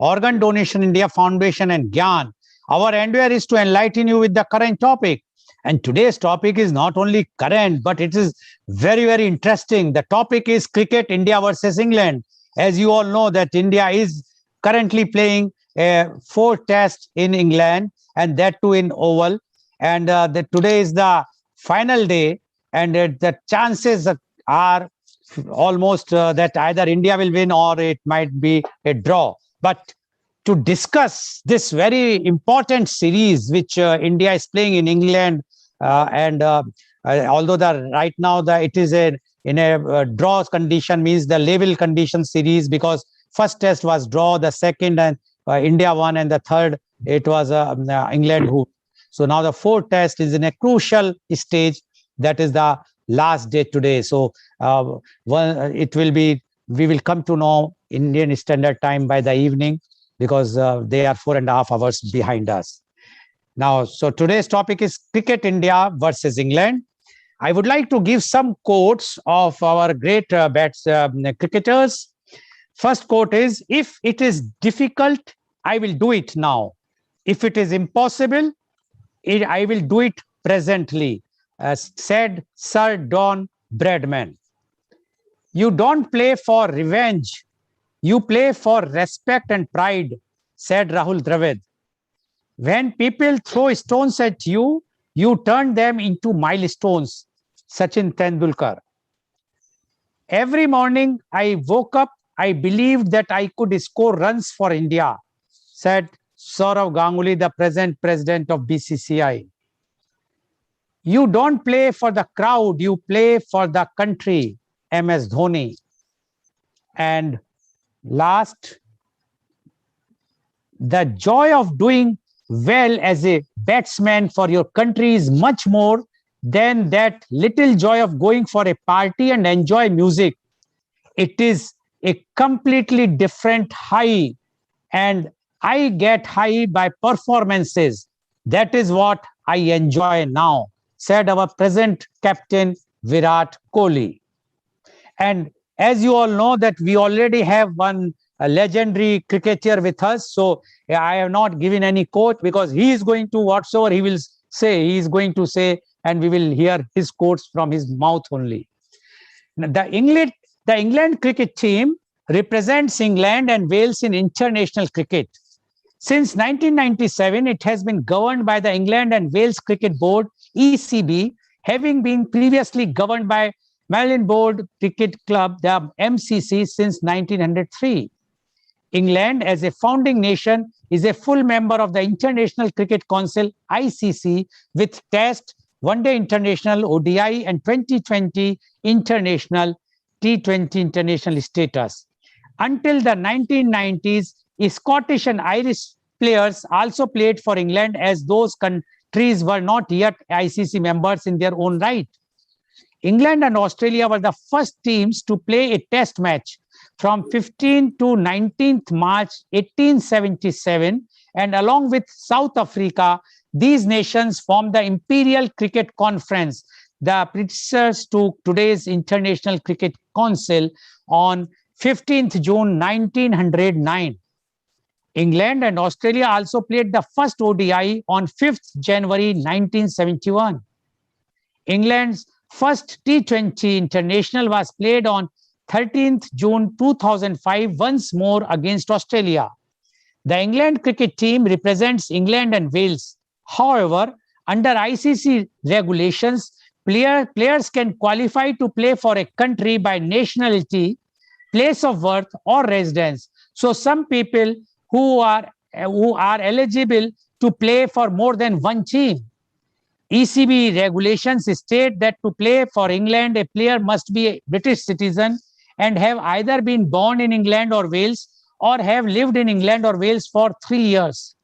Organ Donation India Foundation and Gyan. Our endeavor is to enlighten you with the current topic. And today's topic is not only current, but it is very, very interesting. The topic is cricket, India versus England. As you all know that India is currently playing a 4 test in England, and that too in Oval. And today is the final day, and the chances are almost that either India will win or it might be a draw. But to discuss this very important series which India is playing in England, although right now it is in a draw condition, means the level condition series, because first test was draw, the second and India won, and the third it was England who. So now the 4th test is in a crucial stage. That is the last day today. So it will be, we will come to know Indian Standard Time by the evening, because they are 4.5 hours behind us. Now, so today's topic is cricket, India versus England. I would like to give some quotes of our great cricketers. First quote is, "If it is difficult, I will do it now. If it is impossible, I will do it presently," said Sir Don Bradman. "You don't play for revenge. You play for respect and pride," said Rahul Dravid. "When people throw stones at you, you turn them into milestones," Sachin Tendulkar. "Every morning I woke up, I believed that I could score runs for India," said Sourav Ganguly, the present president of BCCI. "You don't play for the crowd, you play for the country," MS Dhoni. And last, "The joy of doing well as a batsman for your country is much more than that little joy of going for a party and enjoy music. It is a completely different high, and I get high by performances. That is what I enjoy now," said our present captain Virat Kohli. And as you all know that we already have one legendary cricketer with us, so I have not given any quote, because he is going to, whatsoever he will say, he is going to say, and we will hear his quotes from his mouth only. The England cricket team represents England and Wales in international cricket. Since 1997, it has been governed by the England and Wales Cricket Board, ECB, having been previously governed by Merlin Board Cricket Club, the MCC, since 1903. England, as a founding nation, is a full member of the International Cricket Council, ICC, with Test, One-Day International, ODI, and 2020 International, T20 International status. Until the 1990s, Scottish and Irish players also played for England, as those countries were not yet ICC members in their own right. England and Australia were the first teams to play a test match from 15th to 19th March 1877, and along with South Africa, these nations formed the Imperial Cricket Conference, the predecessors to today's International Cricket Council, on 15th June 1909. England and Australia also played the first ODI on 5th January 1971. England's first T20 International was played on 13th June 2005, once more against Australia. The England cricket team represents England and Wales. However, under ICC regulations, players can qualify to play for a country by nationality, place of birth, or residence. So some people who are eligible to play for more than one team. ECB regulations state that to play for England, a player must be a British citizen and have either been born in England or Wales, or have lived in England or Wales for 3 years.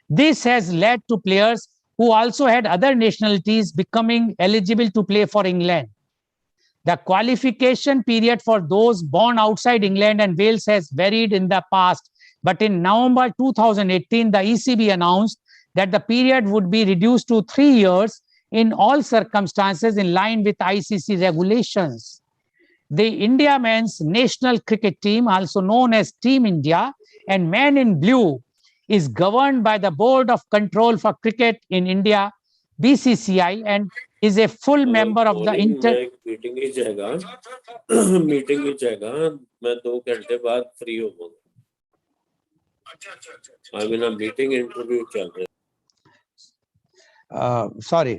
This has led to players who also had other nationalities becoming eligible to play for England. The qualification period for those born outside England and Wales has varied in the past, but in November 2018, the ECB announced that the period would be reduced to 3 years in all circumstances, in line with ICC regulations. The India men's national cricket team, also known as Team India, And Man in Blue is governed by the Board of Control for Cricket in India, BCCI, and is a full member of the meeting ही जाएगा meeting ही जाएगा मैं 2 घंटे बाद free होऊंगा I mean meeting interview चल रहा है sorry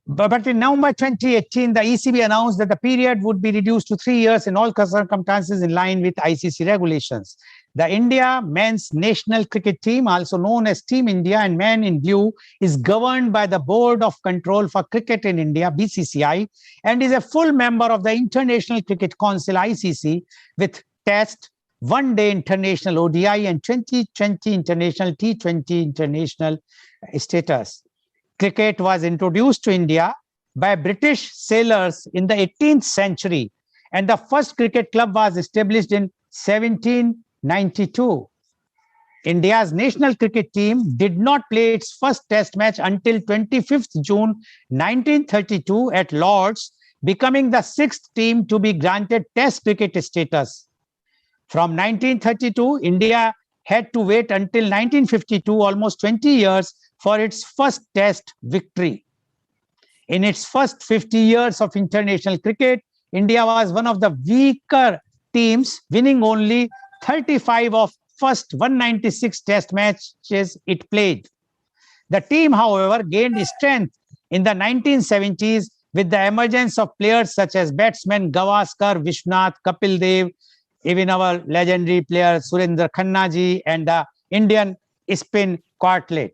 but in November 2018, the ECB announced that the period would be reduced to 3 years in all circumstances in line with ICC regulations. The India men's national cricket team, also known as Team India and Man in Blue, is governed by the Board of Control for Cricket in India, BCCI, and is a full member of the International Cricket Council, ICC, with Test, One-Day International ODI and 2020 International T20 International status. Cricket was introduced to India by British sailors in the 18th century, and the first cricket club was established in 1792. India's national cricket team did not play its first test match until 25th June 1932 at Lord's, becoming the 6th team to be granted test cricket status. From 1932, India had to wait until 1952, almost 20 years, for its first test victory. In its first 50 years of international cricket, India was one of the weaker teams, winning only 35 of first 196 test matches it played. The team, however, gained strength in the 1970s with the emergence of players such as batsmen Gavaskar, Vishnath, Kapil Dev, even our legendary player Surendra Khanna ji, and the Indian spin quartet.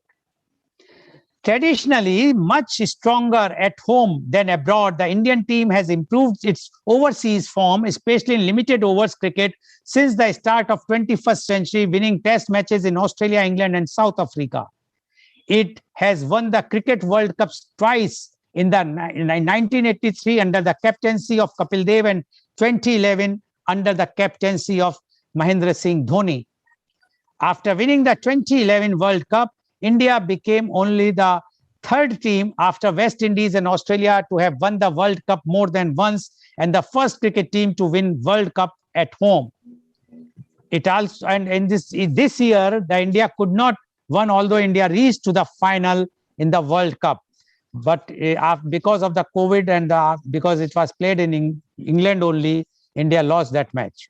Traditionally much stronger at home than abroad, the Indian team has improved its overseas form, especially in limited overs cricket, since the start of 21st century, winning test matches in Australia, England, and South Africa. It has won the Cricket World Cups twice in 1983 under the captaincy of Kapil Dev and 2011 under the captaincy of Mahendra Singh Dhoni. After winning the 2011 World Cup, India became only the third team after West Indies and Australia to have won the World Cup more than once, and the first cricket team to win World Cup at home. It also, and in this year, the India could not win, although India reached to the final in the World Cup. But because of the COVID and because it was played in England only, India lost that match.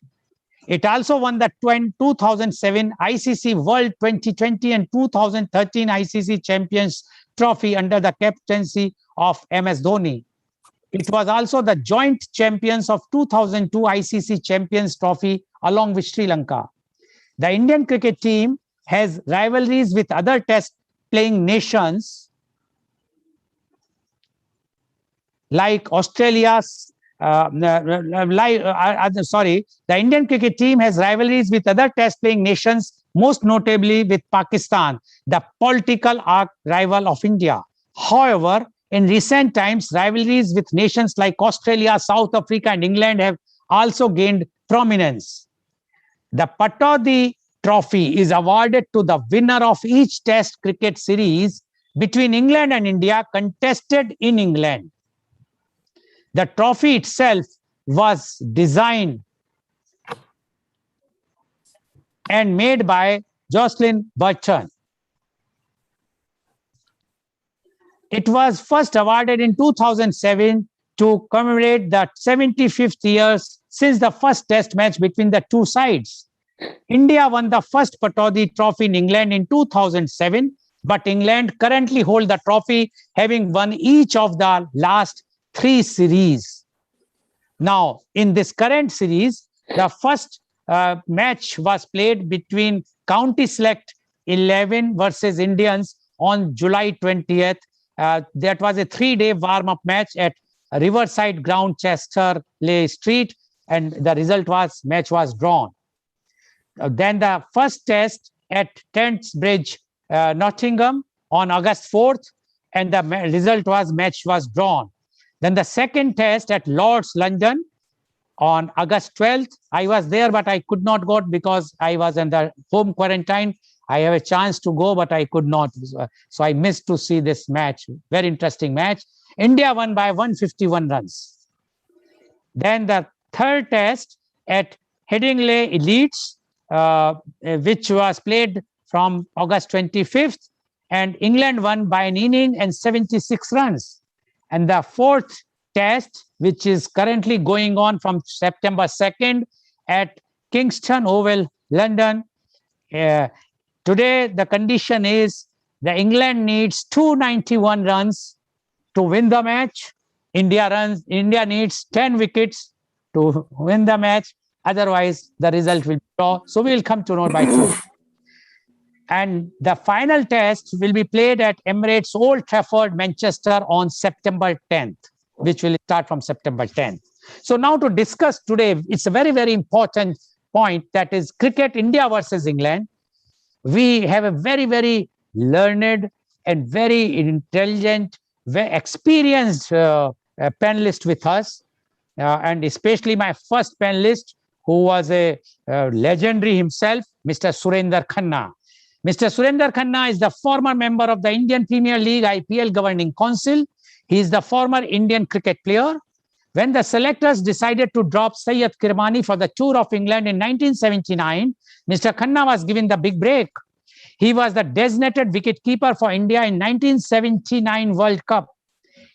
It also won the 2007 ICC World 2020 and 2013 ICC Champions Trophy under the captaincy of MS Dhoni. It was also the joint champions of 2002 ICC Champions Trophy along with Sri Lanka. The Indian cricket team has rivalries with other test-playing nations like Australia's the Indian cricket team has rivalries with other test-playing nations, most notably with Pakistan, the political rival of India. However, in recent times, rivalries with nations like Australia, South Africa, and England have also gained prominence. The Pataudi Trophy is awarded to the winner of each test cricket series between England and India contested in England. The trophy itself was designed and made by Jocelyn Burton. It was first awarded in 2007 to commemorate the 75th years since the first test match between the two sides. India won the first Pataudi Trophy in England in 2007, but England currently hold the trophy, having won each of the last 3 series. Now, in this current series, the first match was played between County Select 11 versus Indians on July 20th. That was a 3-day warm-up match at Riverside Ground, Chesterley Street, and the result was match was drawn. Then the first test at Trents Bridge, Nottingham on August 4th, and the result was match was drawn. Then the second test at Lord's, London on August 12th. I was there, but I could not go because I was under home quarantine. I have a chance to go, but I could not. So I missed to see this match. Very interesting match. India won by 151 runs. Then the third test at Headingley Leeds, which was played from August 25th, and England won by an inning and 76 runs. And the fourth test, which is currently going on from September 2nd at Kingston Oval, London. Today, the condition is the England needs 291 runs to win the match. India needs 10 wickets to win the match. Otherwise, the result will draw. So we will come to know by tomorrow. And the final test will be played at Emirates Old Trafford, Manchester on September 10th, which will start from September 10th. So now to discuss today, it's a very, very important point, that is cricket India versus England. We have a very, very learned and very intelligent, very experienced panelist with us, and especially my first panelist, who was a legendary himself, Mr. Surinder Khanna. Mr. Surinder Khanna is the former member of the Indian Premier League IPL Governing Council. He is the former Indian cricket player. When the selectors decided to drop Syed Kirmani for the tour of England in 1979, Mr. Khanna was given the big break. He was the designated wicketkeeper for India in 1979 World Cup.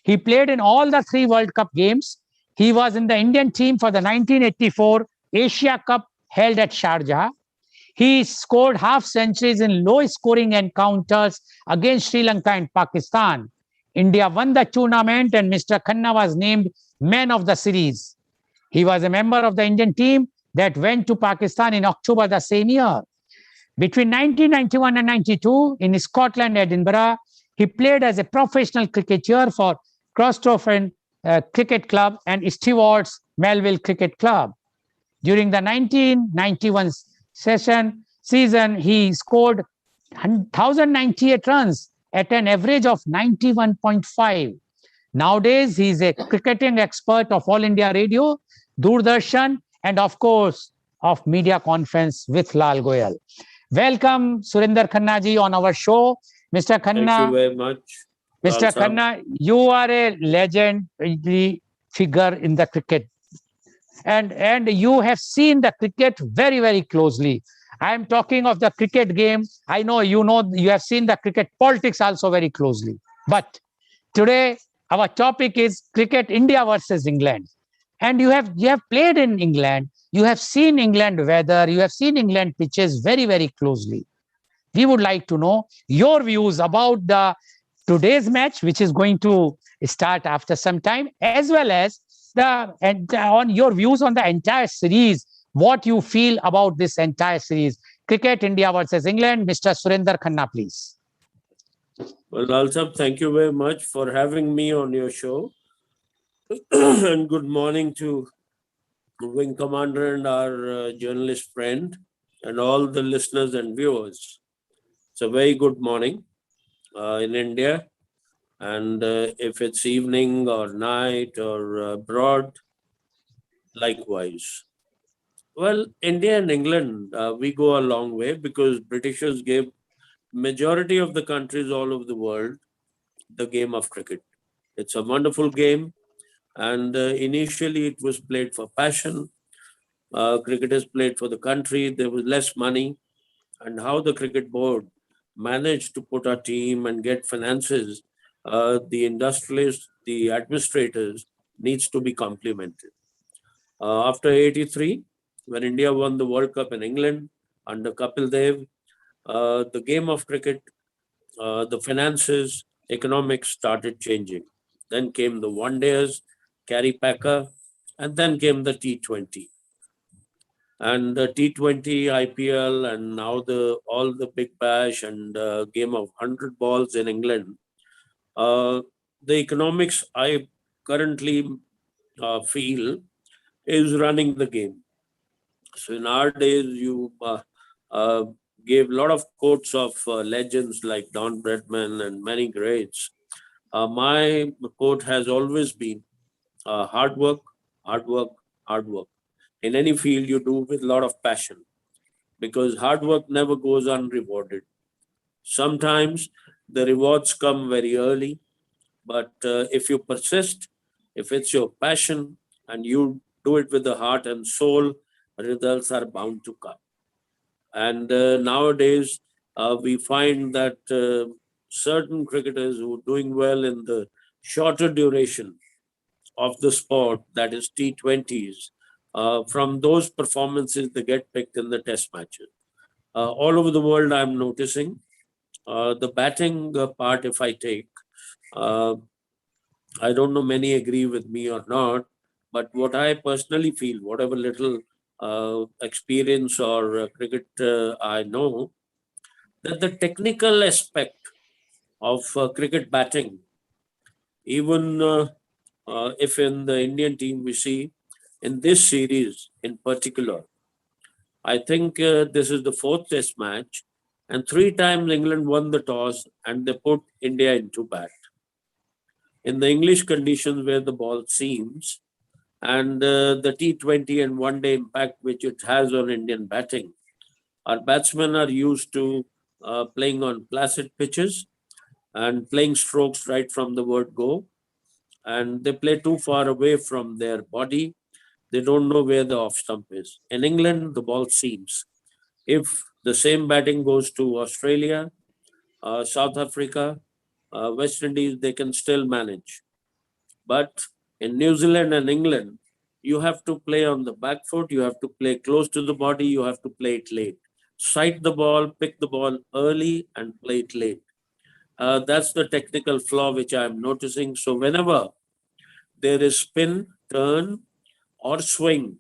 He played in all the 3 World Cup games. He was in the Indian team for the 1984 Asia Cup held at Sharjah. He scored half centuries in low-scoring encounters against Sri Lanka and Pakistan. India won the tournament and Mr. Khanna was named man of the series. He was a member of the Indian team that went to Pakistan in October the same year. Between 1991 and 92, in Scotland, Edinburgh, he played as a professional cricketer for Crosstrofen Cricket Club and Stewart's Melville Cricket Club. During the 1991 season, he scored 1,098 runs at an average of 91.5. Nowadays, he is a cricketing expert of All India Radio, Doordarshan, and of course, of Media Conference with Lal Goel. Welcome, Surinder Khanna ji, on our show. Mr. Khanna. Thank you very much. Mr. Khanna, you are a legendary figure in the cricket. And you have seen the cricket very, very closely. I am talking of the cricket game. I know you have seen the cricket politics also very closely. But today, our topic is cricket India versus England. And you have played in England. You have seen England weather. You have seen England pitches very, very closely. We would like to know your views about today's match, which is going to start after some time, as well as on your views on the entire series, what you feel about this entire series. Cricket India versus England. Mr. Surinder Khanna, please. Well, Lal Sahab, thank you very much for having me on your show. And good morning to Wing Commander and our journalist friend and all the listeners and viewers. It's a very good morning in India. And if it's evening or night or abroad, likewise. Well, India and England, we go a long way because Britishers gave majority of the countries all over the world the game of cricket. It's a wonderful game. And initially it was played for passion. Cricketers played for the country. There was less money. And how the cricket board managed to put a team and get finances, the industrialists, the administrators needs to be complimented. After 83, when India won the World Cup in England under Kapil Dev, the game of cricket, the finances, economics started changing. Then came the one-days, Carry Packer, and then came the T20. And the T20, IPL, and now all the Big Bash and game of 100 balls in England. The economics I currently feel is running the game. So in our days, you gave a lot of quotes of legends like Don Bradman and many greats. My quote has always been hard work, hard work, hard work. In any field you do with a lot of passion, because hard work never goes unrewarded. Sometimes the rewards come very early, but if you persist, if it's your passion and you do it with the heart and soul, results are bound to come. And nowadays, we find that certain cricketers who are doing well in the shorter duration of the sport, that is T20s, from those performances, they get picked in the test matches. All over the world, I'm noticing the batting part, if I take, uh, I don't know many agree with me or not, but what I personally feel, whatever little experience or cricket I know, that the technical aspect of cricket batting, even if in the Indian team we see in this series in particular, I think this is the fourth test match, and three times England won the toss and they put India into bat. In the English conditions where the ball seams, and the T20 and one day impact which it has on Indian batting, our batsmen are used to playing on placid pitches and playing strokes right from the word go. And they play too far away from their body. They don't know where the off stump is. In England, the ball seams. If the same batting goes to Australia, South Africa, West Indies, they can still manage. But in New Zealand and England, you have to play on the back foot, you have to play close to the body, you have to play it late. Sight the ball, pick the ball early, and play it late. That's the technical flaw which I'm noticing. So, whenever there is spin, turn, or swing,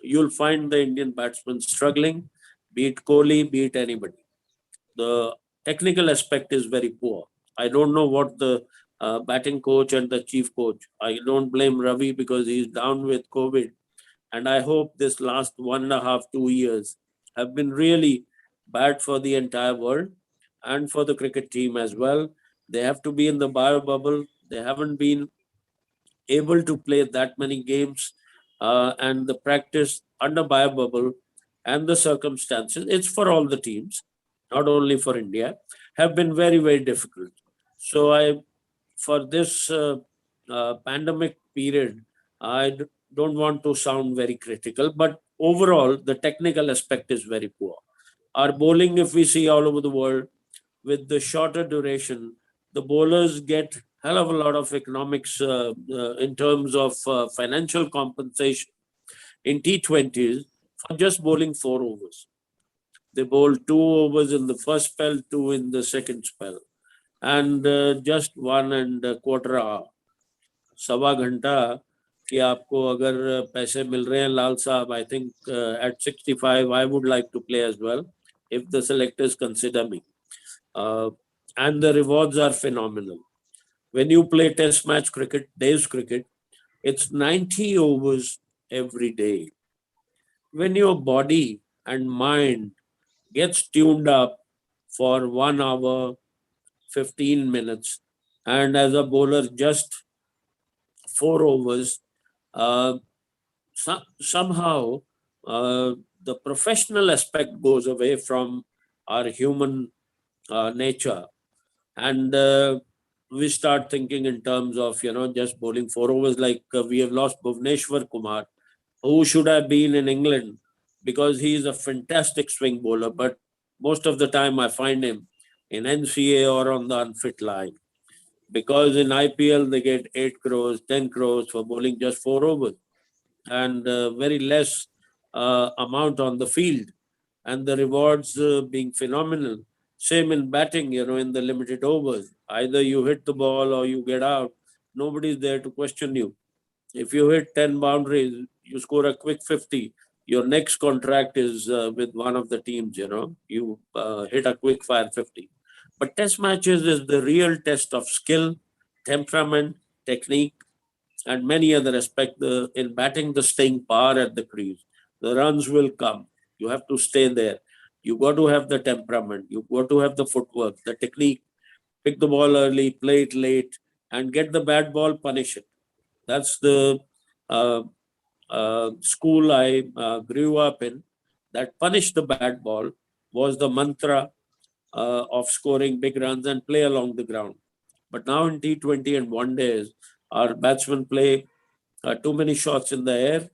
you'll find the Indian batsman struggling, be it Kohli, be it anybody. The technical aspect is very poor. I don't know what the batting coach and the chief coach. I don't blame Ravi because he's down with COVID, and I hope this last 1.5, 2 years have been really bad for the entire world and for the cricket team as well. They have to be in the bio bubble. They haven't been able to play that many games, and the practice under bio bubble and the circumstances, it's for all the teams, not only for India, have been very, very difficult. So for this pandemic period, don't want to sound very critical, but overall, the technical aspect is very poor. Our bowling, if we see all over the world, with the shorter duration, the bowlers get hell of a lot of economics in terms of financial compensation in T20s for just bowling 4 overs. They bowl 2 overs in the first spell, two in the second spell, and just 1.25 hours. सवा घंटा कि आपको अगर पैसे मिल रहे हैं लाल साहब, I think at 65 I would like to play as well if the selectors consider me. And the rewards are phenomenal. When you play test match cricket, days cricket, it's 90 overs every day. When your body and mind gets tuned up for 1 hour, 15 minutes, and as a bowler, just 4 overs, uh, somehow the professional aspect goes away from our human nature, and we start thinking in terms of just bowling 4 overs. Like we have lost Bhuvneshwar Kumar, who should have been in England because he is a fantastic swing bowler, but most of the time I find him in NCA or on the unfit line, because in IPL they get 8 crores, 10 crores for bowling just 4 overs, and very less amount on the field, and the rewards being phenomenal. Same in batting, in the limited overs. Either you hit the ball or you get out. Nobody's there to question you. If you hit 10 boundaries, you score a quick 50. Your next contract is with one of the teams, you hit a quick fire 50. But test matches is the real test of skill, temperament, technique, and many other aspects. In batting, the staying power at the crease. The runs will come. You have to stay there. You got to have the temperament. You got to have the footwork, the technique. Pick the ball early, play it late, and get the bad ball, punish it. That's the uh, school I grew up in. That punish the bad ball was the mantra of scoring big runs and play along the ground. But now in T20 and one days, our batsmen play too many shots in the air,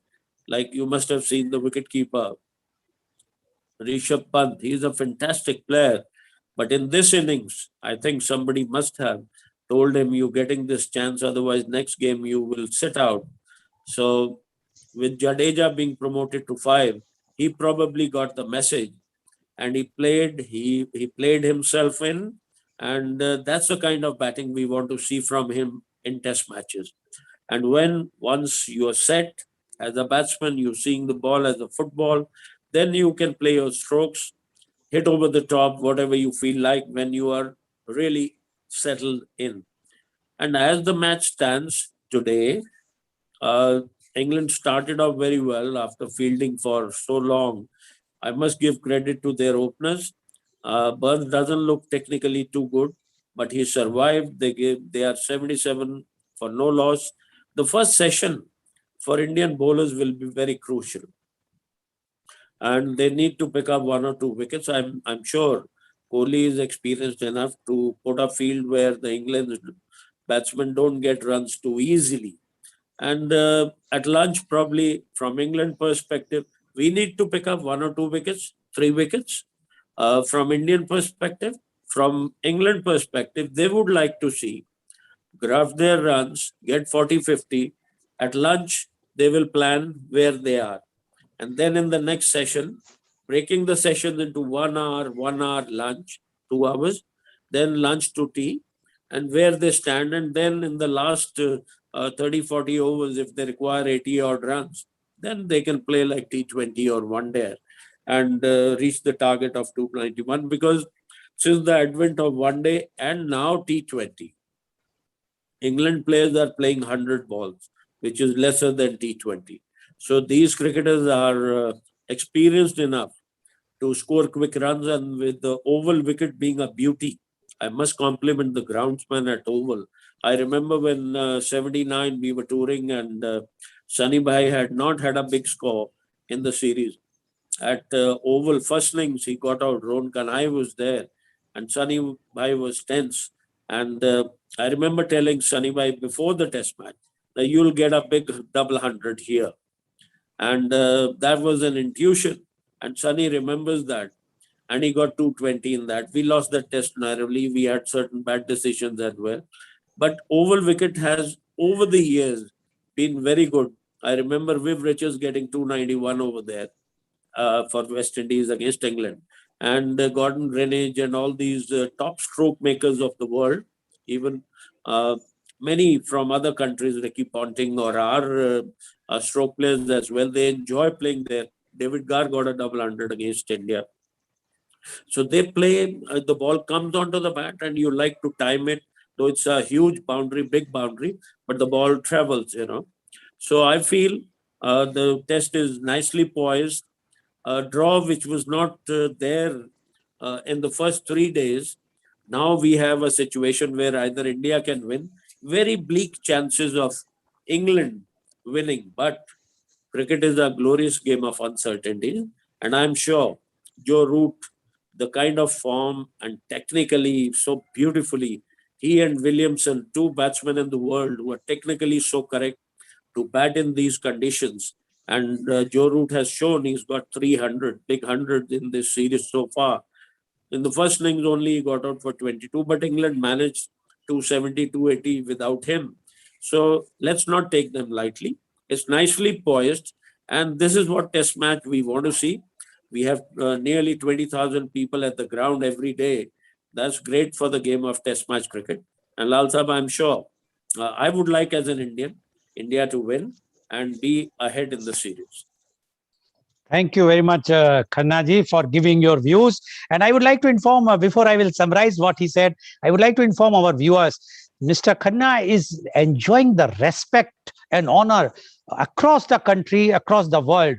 Like you must have seen the wicketkeeper, Rishabh Pant. He's a fantastic player. But in this innings, I think somebody must have told him, you're getting this chance, otherwise, next game you will sit out. So, with Jadeja being promoted to 5, he probably got the message and he played. He played himself in, and that's the kind of batting we want to see from him in Test matches. And when once you are set as a batsman, you're seeing the ball as a football, then you can play your strokes, hit over the top, whatever you feel like when you are really settled in. And as the match stands today, uh, England started off very well after fielding for so long. I must give credit to their openers. Burns doesn't look technically too good, but he survived. They are 77 for no loss. The first session for Indian bowlers will be very crucial, and they need to pick up 1 or 2 wickets. I'm sure Kohli is experienced enough to put a field where the England batsmen don't get runs too easily. And at lunch, probably from England perspective, we need to pick up 1 or 2 wickets, 3 wickets. From Indian perspective, from England perspective, they would like to see graph their runs, get 40, 50. At lunch, they will plan where they are. And then in the next session, breaking the sessions into 1 hour, 1 hour lunch, 2 hours, then lunch to tea, and where they stand. And then in the last 30, 40 overs, if they require 80 odd runs, then they can play like T20 or one day and reach the target of 291. Because since the advent of one day and now T20, England players are playing 100 balls, which is lesser than T20. So these cricketers are experienced enough to score quick runs, and with the oval wicket being a beauty, I must compliment the groundsman at Oval. I remember when 79 we were touring and Sunny Bhai had not had a big score in the series. At Oval, first innings he got out, Ron Kanhai was there, and Sunny Bhai was tense. And I remember telling Sunny Bhai before the test match that you'll get a big double hundred here. And that was an intuition. And Sunny remembers that. And he got 220 in that. We lost that test narrowly. We had certain bad decisions as well. But oval wicket has, over the years, been very good. I remember Viv Richards getting 291 over there for West Indies against England. And Gordon Greenidge and all these top stroke makers of the world, even uh, many from other countries, Ricky Ponting or our stroke players as well, they enjoy playing there. David Garr got a double hundred against India. So they play, the ball comes onto the bat and you like to time it, though it's a huge boundary, big boundary, but the ball travels. So I feel the test is nicely poised. A draw which was not there in the first 3 days. Now we have a situation where either India can win, very bleak chances of England winning, but cricket is a glorious game of uncertainty. And I'm sure Joe Root, the kind of form and technically so beautifully, he and Williamson, 2 batsmen in the world who are technically so correct to bat in these conditions. And Joe Root has shown he's got 300, big 100 in this series so far. In the first innings only, he got out for 22, but England managed 270, 280 without him. So let's not take them lightly. It's nicely poised, and this is what test match we want to see. We have nearly 20,000 people at the ground every day. That's great for the game of test match cricket. And Lal Sahab, I'm sure I would like as an Indian, India to win and be ahead in the series. Thank you very much, Khanna ji, for giving your views. And I would like to inform, before I will summarize what he said, I would like to inform our viewers, Mr. Khanna is enjoying the respect and honor across the country, across the world.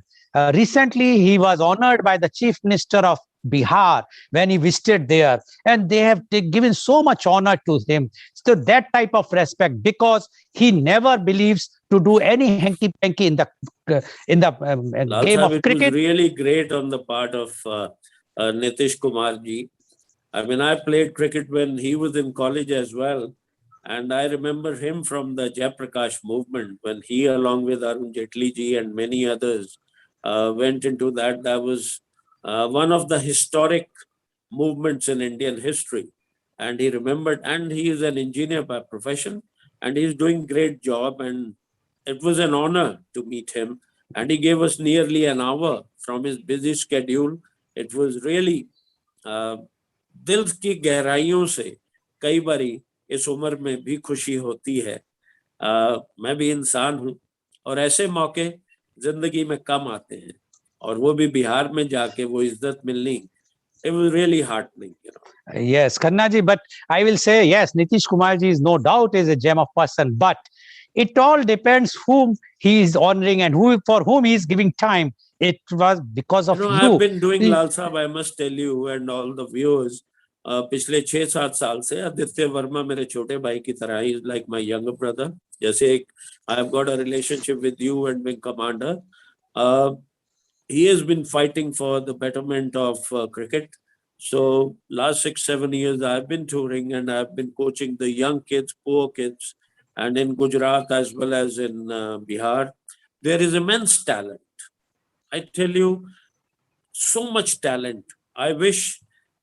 Recently, he was honored by the Chief Minister of Bihar when he visited there, and they have given so much honor to him. So that type of respect, because he never believes to do any hanky panky in the Lal game Sahab, of it was cricket. really great on the part of Nitish Kumar ji. I mean, I played cricket when he was in college as well. And I remember him from the Jayaprakash movement when he, along with Arun Jaitley ji and many others, went into that. That was one of the historic movements in Indian history. And he remembered, and he is an engineer by profession, and he's doing great job. And it was an honor to meet him. And he gave us nearly an hour from his busy schedule. It was really दिल की गहराइयों से कई बारी इस उम्र में भी खुशी होती है. मैं भी इंसान हूँ और ऐसे मौके जिंदगी में कम आते हैं और वो भी बिहार में जाके वो इज्जत मिलनी, it was really heartening, you know. Yes, Khanna ji, but I will say, yes, Nitish Kumar ji is no doubt is a gem of person, but it all depends whom he is honoring and who for whom he is giving time. It was because of I've been doing you. Lal Sahab, I must tell you and all the viewers, पिछले 6-7 साल से आदित्य वर्मा मेरे छोटे भाई की तरह, he is like my younger brother. जैसे एक I have got a relationship with you and wing commander. He has been fighting for the betterment of cricket. So last 6-7 years I've been touring and I've been coaching the young kids, poor kids, and in Gujarat as well as in Bihar. There is immense talent. I tell you, so much talent. I wish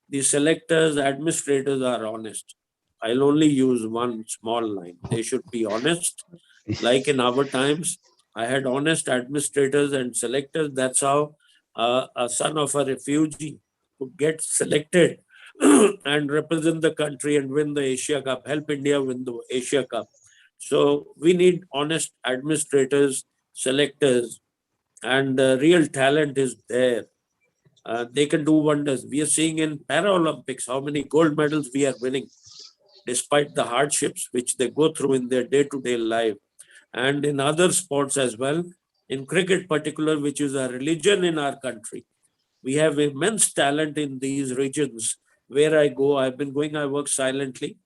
the selectors, administrators are honest. I'll only use one small line. They should be honest. Like in our times, I had honest administrators and selectors. That's how a son of a refugee could get selected and represent the country and win the Asia Cup, help India win the Asia Cup. So we need honest administrators, selectors, and real talent is there. They can do wonders. We are seeing in Paralympics how many gold medals we are winning, despite the hardships which they go through in their day-to-day life. And in other sports as well, in cricket particular, which is a religion in our country. We have immense talent in these regions. Where I go, I've been going, I work silently.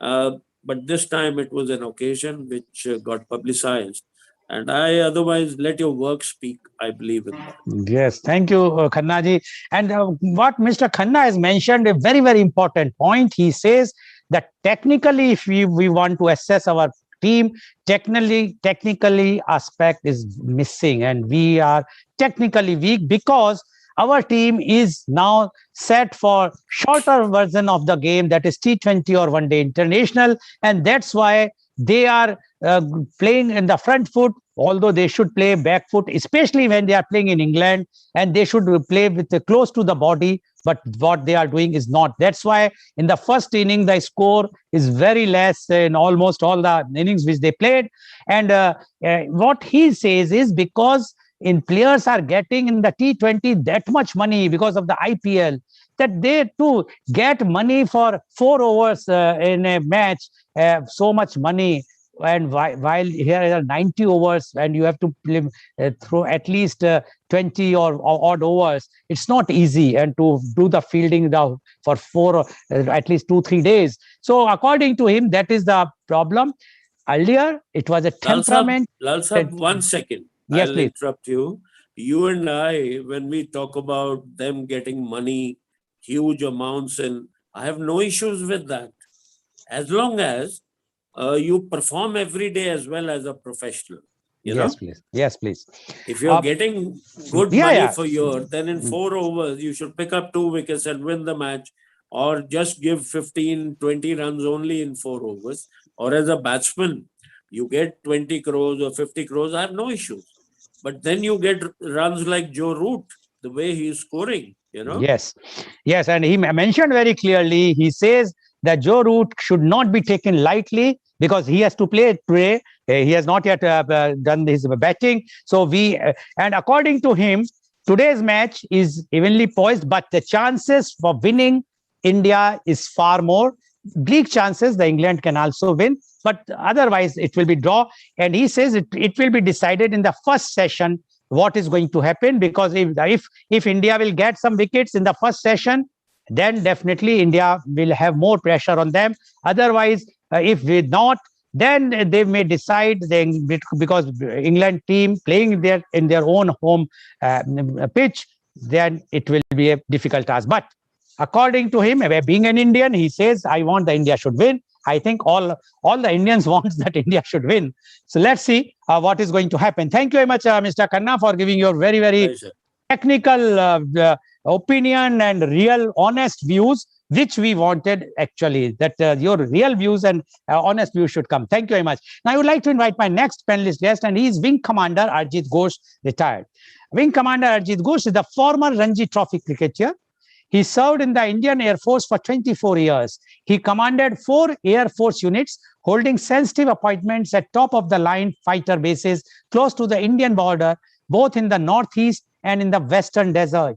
But this time it was an occasion which got publicized. And I otherwise let your work speak. I believe in that. Yes, thank you, Khanna ji. And what Mr. Khanna has mentioned, a very, very important point. He says that technically, if we want to assess our team, technically aspect is missing, and we are technically weak because our team is now set for shorter version of the game, that is T20 or one day international, and that's why they are playing in the front foot, although they should play back foot, especially when they are playing in England, and they should play with close to the body. But what they are doing is not. That's why in the first inning, the score is very less in almost all the innings which they played. And what he says is because in players are getting in the T20 that much money because of the IPL, that they too get money for 4 overs in a match, so much money. And while here are 90 overs and you have to play, throw at least 20 or odd overs, it's not easy. And to do the fielding for 4 at least 2-3 days. So according to him, that is the problem. Earlier, it was a temperament. Lal Sahab, 1 second. Yes, I'll please. interrupt you. You and I, when we talk about them getting money, huge amounts, and I have no issues with that. As long as you perform every day as well as a professional. You know? Please. Yes, please. If you're getting good money for your, then in 4 overs, you should pick up 2 wickets and win the match, or just give 15-20 runs only in 4 overs. Or as a batsman, you get 20 crores or 50 crores, I have no issues. But then you get runs like Joe Root, the way he is scoring, you know? Yes, and he mentioned very clearly, he says that Joe Root should not be taken lightly because he has to play today. He has not yet done his batting. So and according to him, today's match is evenly poised, but the chances for winning India is far more. Bleak chances, the England can also win, but otherwise it will be draw. And he says it will be decided in the first session what is going to happen, because if India will get some wickets in the first session, then definitely India will have more pressure on them. Otherwise, if we not, then they may decide, because England team playing in their own home pitch, then it will be a difficult task. But according to him, being an Indian, he says, I want the India should win. I think all the Indians want that India should win. So let's see what is going to happen. Thank you very much, Mr. Khanna, for giving your very Pleasure. technical opinion and real honest views, which we wanted actually, that your real views and honest views should come. Thank you very much. Now I would like to invite my next panelist guest, and he is Wing Commander Arjit Ghosh, retired. Wing Commander Arjit Ghosh is the former Ranji Trophy cricketer. He served in the Indian Air Force for 24 years. He commanded 4 Air Force units, holding sensitive appointments at top of the line fighter bases close to the Indian border, both in the Northeast and in the Western Desert.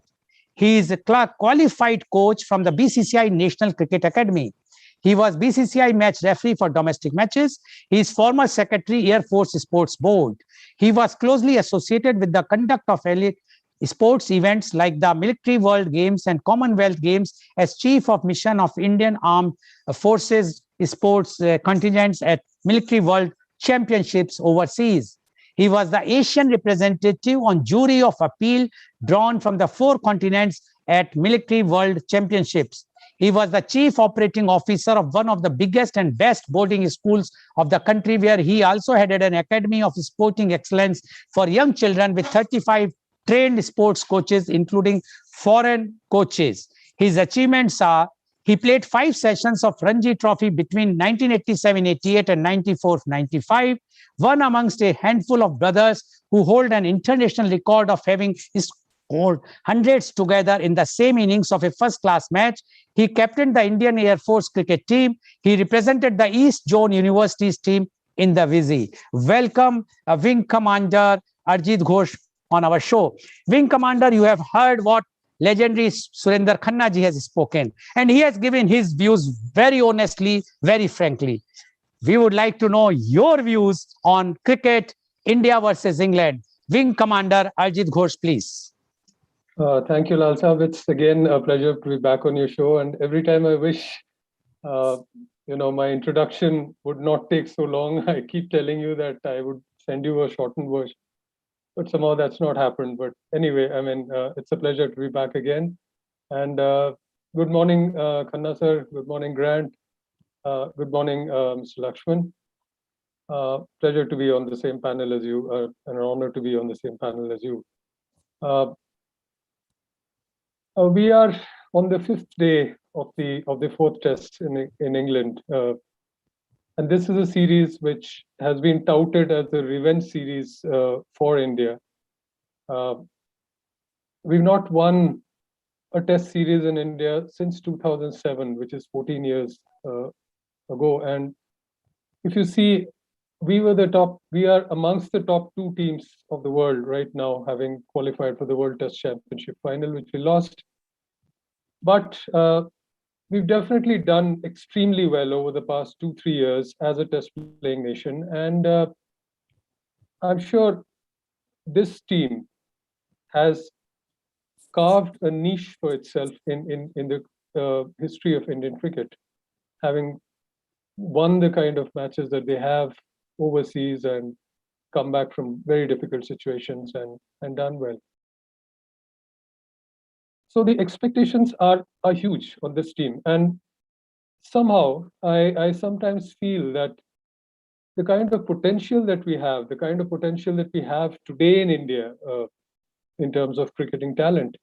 He is a qualified coach from the BCCI National Cricket Academy. He was BCCI match referee for domestic matches. He is former secretary, Air Force Sports Board. He was closely associated with the conduct of elite sports events like the Military World Games and Commonwealth Games as chief of mission of Indian Armed Forces sports contingents at Military World Championships overseas. He was the Asian representative on jury of appeal drawn from the 4 continents at Military World Championships. He was the chief operating officer of one of the biggest and best boarding schools of the country, where he also headed an academy of sporting excellence for young children with 35 trained sports coaches, including foreign coaches. His achievements are: he played 5 sessions of Ranji Trophy between 1987-88 and 94-95, one amongst a handful of brothers who hold an international record of having scored hundreds together in the same innings of a first-class match. He captained the Indian Air Force cricket team. He represented the East Zone University's team in the Vizzy. Welcome, Wing Commander Arjit Ghosh on our show. Wing Commander, you have heard what legendary Surinder Khanna ji has spoken, and he has given his views very honestly, very frankly. We would like to know your views on cricket, India versus England. Wing Commander Arjit Ghosh, please. Thank you, Lal Saab. It's again a pleasure to be back on your show. And every time I wish, my introduction would not take so long, I keep telling you that I would send you a shortened version. But somehow that's not happened. But anyway, it's a pleasure to be back again. And good morning, Khanna sir. Good morning, Grant. Good morning, Mr. Lakshman. Pleasure to be on the same panel as you, and an honor to be on the same panel as you. We are on the 5th day of the 4th test in England. And this is a series which has been touted as the revenge series for India. We've not won a test series in India since 2007, which is 14 years ago. And if you see, we are amongst the top 2 teams of the world right now, having qualified for the World Test Championship final, which we lost. But we've definitely done extremely well over the past 2-3 years as a test playing nation. And I'm sure this team has carved a niche for itself in the history of Indian cricket, having won the kind of matches that they have overseas and come back from very difficult situations and done well. So the expectations are huge on this team. And somehow I sometimes feel that the kind of potential that we have, today in India in terms of cricketing talent,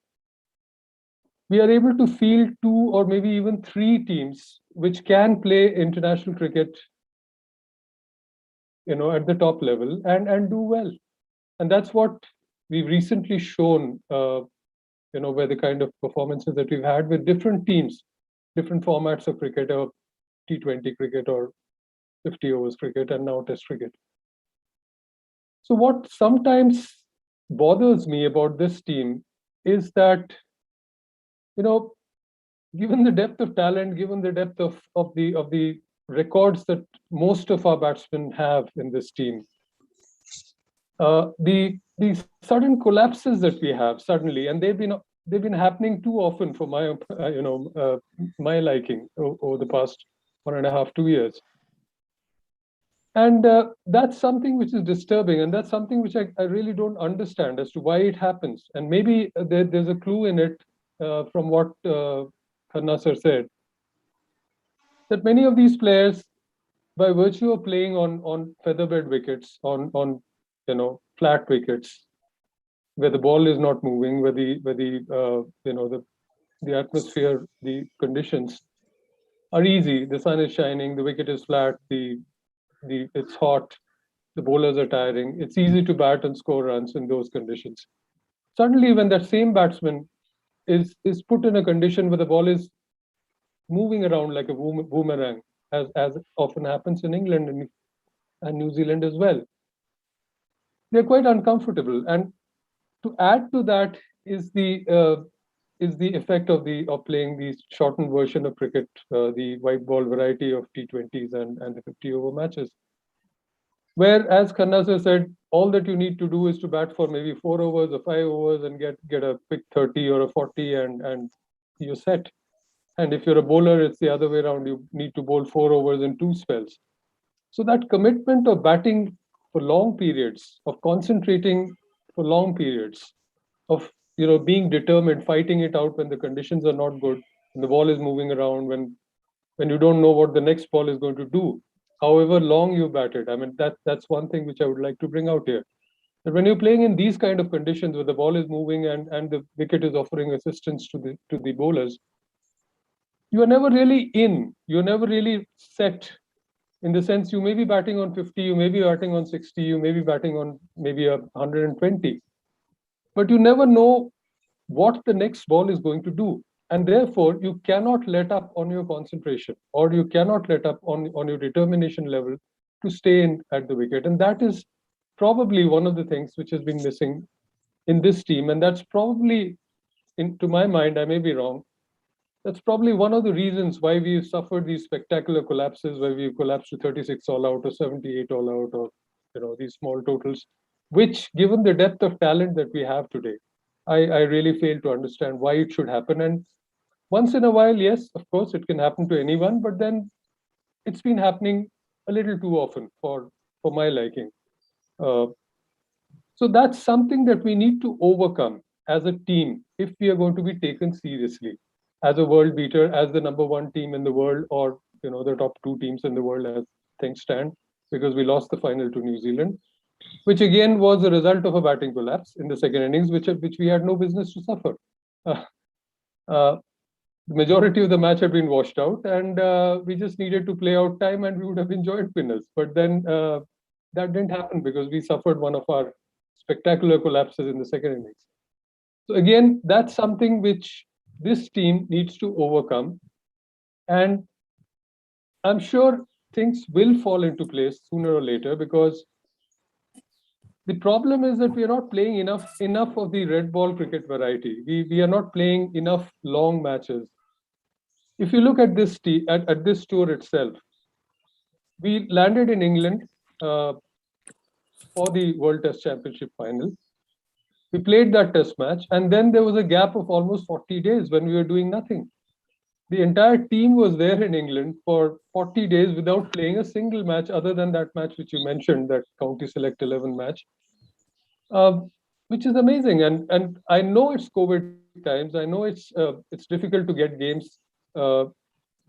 we are able to field 2 or maybe even 3 teams which can play international cricket, at the top level and do well. And that's what we've recently shown, where the kind of performances that we've had with different teams, different formats of cricket, or T20 cricket or 50 overs cricket, and now test cricket. So what sometimes bothers me about this team is that, given the depth of talent, given the depth of the records that most of our batsmen have in this team, the sudden collapses that we have suddenly, and they've been happening too often for my my liking over the past 1.5, 2 years. And that's something which is disturbing, and that's something which I really don't understand as to why it happens. And maybe there's a clue in it from what Khanna sir said, that many of these players by virtue of playing on featherbed wickets, on flat wickets, where the ball is not moving, where the atmosphere, the conditions are easy. The sun is shining, the wicket is flat, the it's hot, the bowlers are tiring. It's easy to bat and score runs in those conditions. Suddenly, when that same batsman is put in a condition where the ball is moving around like a boomerang, as often happens in England and New Zealand as well, they're quite uncomfortable. And to add to that is the effect of playing the shortened version of cricket, the white ball variety of T20s and the 50-over matches, where, as Khanna sir said, all that you need to do is to bat for maybe 4 overs or 5 overs and get a quick 30 or a 40 and you're set. And if you're a bowler, it's the other way around. You need to bowl 4 overs in 2 spells. So that commitment of batting for long periods, of concentrating for long periods, of being determined, fighting it out when the conditions are not good, when the ball is moving around, when you don't know what the next ball is going to do, however long you bat it. I mean, that's one thing which I would like to bring out here. That when you're playing in these kind of conditions where the ball is moving and the wicket is offering assistance to the bowlers, you are never really in. You're never really set, in the sense you may be batting on 50, you may be batting on 60, you may be batting on maybe 120, but you never know what the next ball is going to do. And therefore, you cannot let up on your concentration, or you cannot let up on your determination level to stay in at the wicket. And that is probably one of the things which has been missing in this team. And that's probably, to my mind, I may be wrong, that's probably one of the reasons why we've suffered these spectacular collapses, where we've collapsed to 36 all out or 78 all out, or these small totals, which, given the depth of talent that we have today, I really fail to understand why it should happen. And once in a while, yes, of course, it can happen to anyone, but then it's been happening a little too often for my liking. So that's something that we need to overcome as a team if we are going to be taken seriously as a world beater, as the #1 team in the world, or the top 2 teams in the world as things stand, because we lost the final to New Zealand, which again was a result of a batting collapse in the second innings, which we had no business to suffer. Uh, uh, the majority of the match had been washed out, and we just needed to play out time, and we would have enjoyed winners. But then that didn't happen because we suffered one of our spectacular collapses in the second innings. So again, that's something which this team needs to overcome, and I'm sure things will fall into place sooner or later, because the problem is that we are not playing enough of the red ball cricket variety. We are not playing enough long matches. If you look at at this tour itself, we landed in England for the World Test Championship final. We played that test match, and then there was a gap of almost 40 days when we were doing nothing. The entire team was there in England for 40 days without playing a single match other than that match which you mentioned, that County Select 11 match, which is amazing. And I know it's COVID times. I know it's difficult to get games. The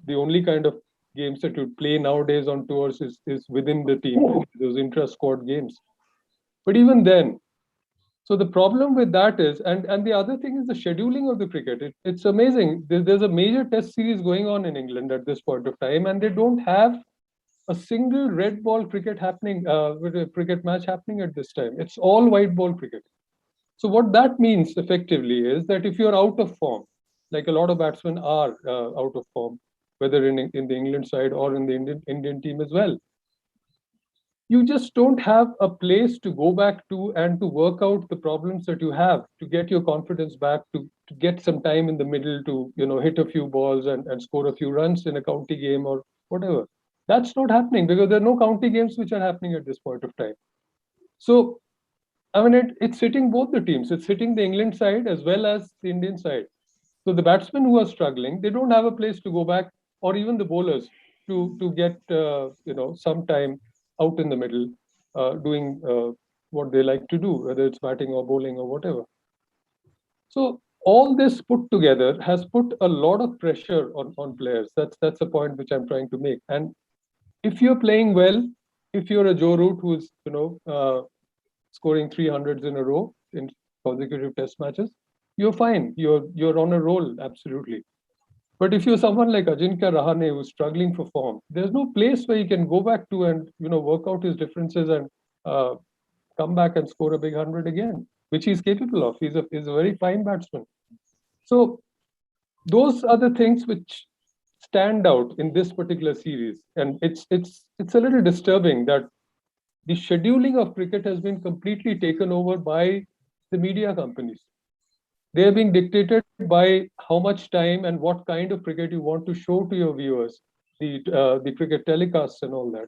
only kind of games that you play nowadays on tours is within the team, those intra-squad games. But even then, so the problem with that is, and the other thing is the scheduling of the cricket. It's amazing. There's a major test series going on in England at this point of time, and they don't have a single red ball cricket happening, with a cricket match happening at this time. It's all white ball cricket. So what that means effectively is that if you're out of form, like a lot of batsmen are out of form, whether in the England side or in the Indian team as well, you just don't have a place to go back to and to work out the problems that you have, to get your confidence back, to get some time in the middle to hit a few balls and score a few runs in a county game or whatever. That's not happening because there are no county games which are happening at this point of time. So I mean, it's hitting both the teams. It's hitting the England side as well as the Indian side. So the batsmen who are struggling, they don't have a place to go back, or even the bowlers to get some time out in the middle, doing what they like to do, whether it's batting or bowling or whatever. So all this put together has put a lot of pressure on players. That's a point which I'm trying to make. And if you're playing well, if you're a Joe Root who's scoring 300s in a row in consecutive Test matches, you're fine. You're on a roll, absolutely. But if you're someone like Ajinkya Rahane who's struggling for form, there's no place where he can go back to and work out his differences and come back and score a big 100 again, which he's capable of. He's a very fine batsman. So those are the things which stand out in this particular series, and it's a little disturbing that the scheduling of cricket has been completely taken over by the media companies. They are being dictated by how much time and what kind of cricket you want to show to your viewers, the cricket telecasts and all that,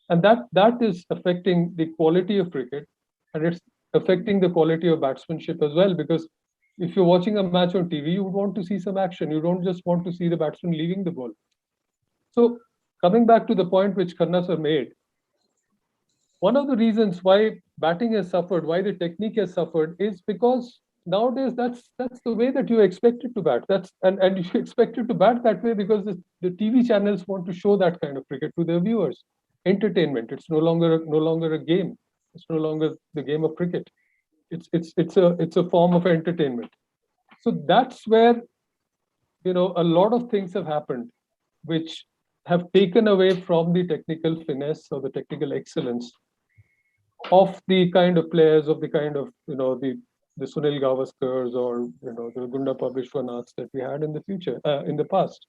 and that is affecting the quality of cricket, and it's affecting the quality of batsmanship as well. Because if you're watching a match on TV, you would want to see some action. You don't just want to see the batsman leaving the ball. So coming back to the point which Khanna sir made, one of the reasons why batting has suffered, why the technique has suffered, is because nowadays that's the way that you expected to bat. And you expected to bat that way because the TV channels want to show that kind of cricket to their viewers. Entertainment. It's no longer a game. It's no longer the game of cricket. It's a form of entertainment. So that's where a lot of things have happened which have taken away from the technical finesse or the technical excellence of the kind of players, of the kind of the Sunil Gavaskars or the Gundappa Vishwanaths that we had in the past.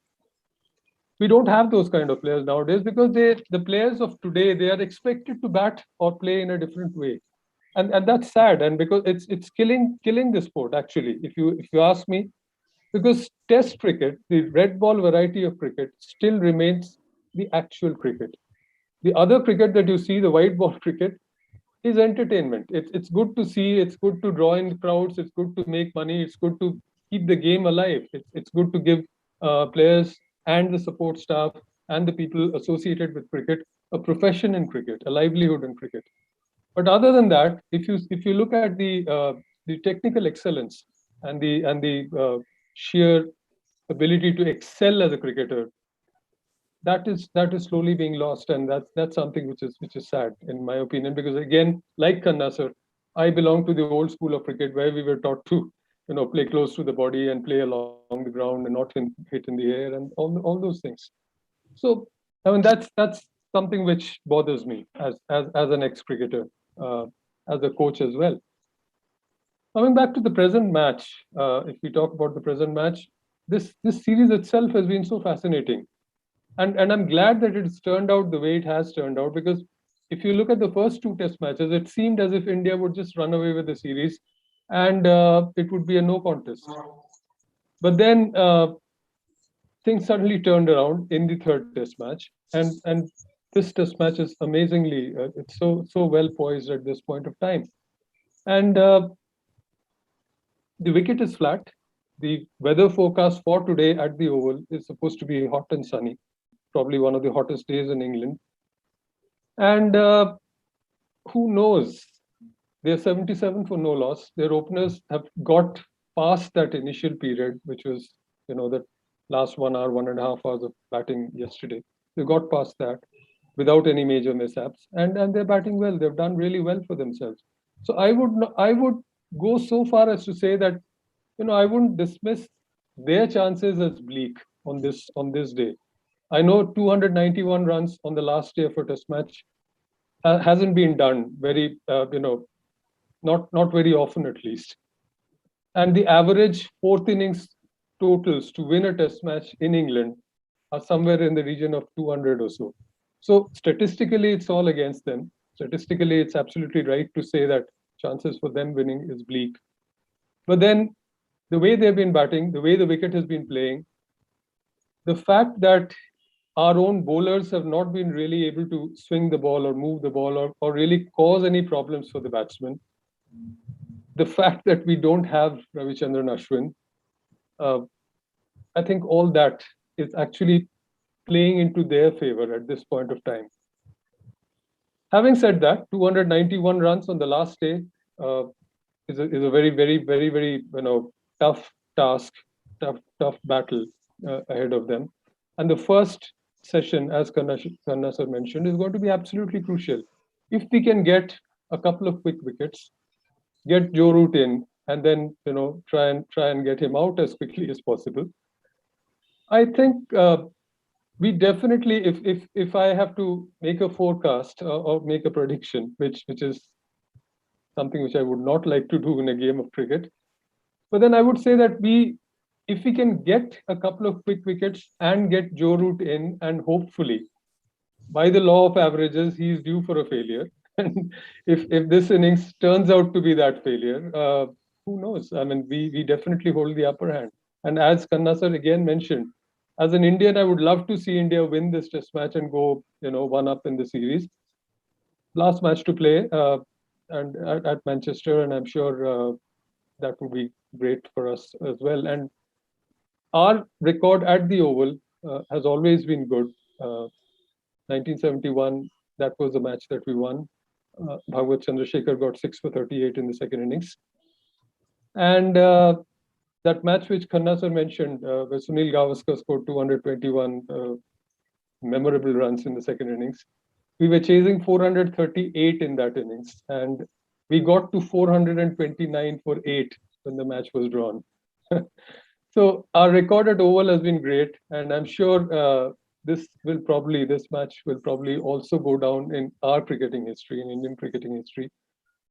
We don't have those kind of players nowadays because the players of today, they are expected to bat or play in a different way, and that's sad. And because it's killing the sport actually, if you ask me, because Test cricket, the red ball variety of cricket, still remains the actual cricket. The other cricket that you see, the white ball cricket, is entertainment. It's good to see. It's good to draw in crowds. It's good to make money. It's good to keep the game alive. It's good to give players and the support staff and the people associated with cricket a profession in cricket, a livelihood in cricket. But other than that, if you look at the technical excellence and the sheer ability to excel as a cricketer, that is slowly being lost, and that's something which is sad in my opinion. Because again, like Khanna sir, I belong to the old school of cricket where we were taught to play close to the body and play along the ground and not hit in the air and all those things. So I mean that's something which bothers me as an ex-cricketer, as a coach as well. Coming back to the present match, if we talk about the present match, this series itself has been so fascinating. And I'm glad that it's turned out the way it has turned out, because if you look at the first two Test matches, it seemed as if India would just run away with the series, and it would be a no contest. But then things suddenly turned around in the third Test match, and this Test match is amazingly, it's so well poised at this point of time, and the wicket is flat. The weather forecast for today at the Oval is supposed to be hot and sunny, probably one of the hottest days in England. And who knows? They're 77 for no loss. Their openers have got past that initial period, which was, the last 1 hour, 1.5 hours of batting yesterday. They got past that without any major mishaps, and they're batting well. They've done really well for themselves. So I would go so far as to say that, I wouldn't dismiss their chances as bleak on this day. I know 291 runs on the last day of a Test match hasn't been done very, not very often at least. And the average fourth innings totals to win a Test match in England are somewhere in the region of 200 or so. So statistically, it's all against them. Statistically, it's absolutely right to say that chances for them winning is bleak. But then the way they've been batting, the way the wicket has been playing, the fact that our own bowlers have not been really able to swing the ball or move the ball or really cause any problems for the batsmen. The fact that we don't have Ravichandran Ashwin, I think all that is actually playing into their favor at this point of time. Having said that, 291 runs on the last day is a very, very, very, very tough task, tough battle ahead of them. And the first session, as Khanna sir mentioned, is going to be absolutely crucial. If we can get a couple of quick wickets, get Joe Root in, and then try and get him out as quickly as possible, I think we definitely, if I have to make a forecast or make a prediction, which is something which I would not like to do in a game of cricket, but then I would say that if we can get a couple of quick wickets and get Joe Root in, and hopefully, by the law of averages, he's due for a failure. And if this innings turns out to be that failure, who knows? I mean, we definitely hold the upper hand. And as Khanna sir again mentioned, as an Indian, I would love to see India win this test match and go, 1-up in the series. Last match to play, and at Manchester, and I'm sure that would be great for us as well. And our record at the Oval has always been good. 1971, that was the match that we won. Bhagwat Chandrasekhar got 6 for 38 in the second innings. And that match which Khanna sir mentioned, where Sunil Gavaskar scored 221 memorable runs in the second innings. We were chasing 438 in that innings, and we got to 429 for 8 when the match was drawn. So our record at Oval has been great, and I'm sure this match will probably also go down in our cricketing history, in Indian cricketing history,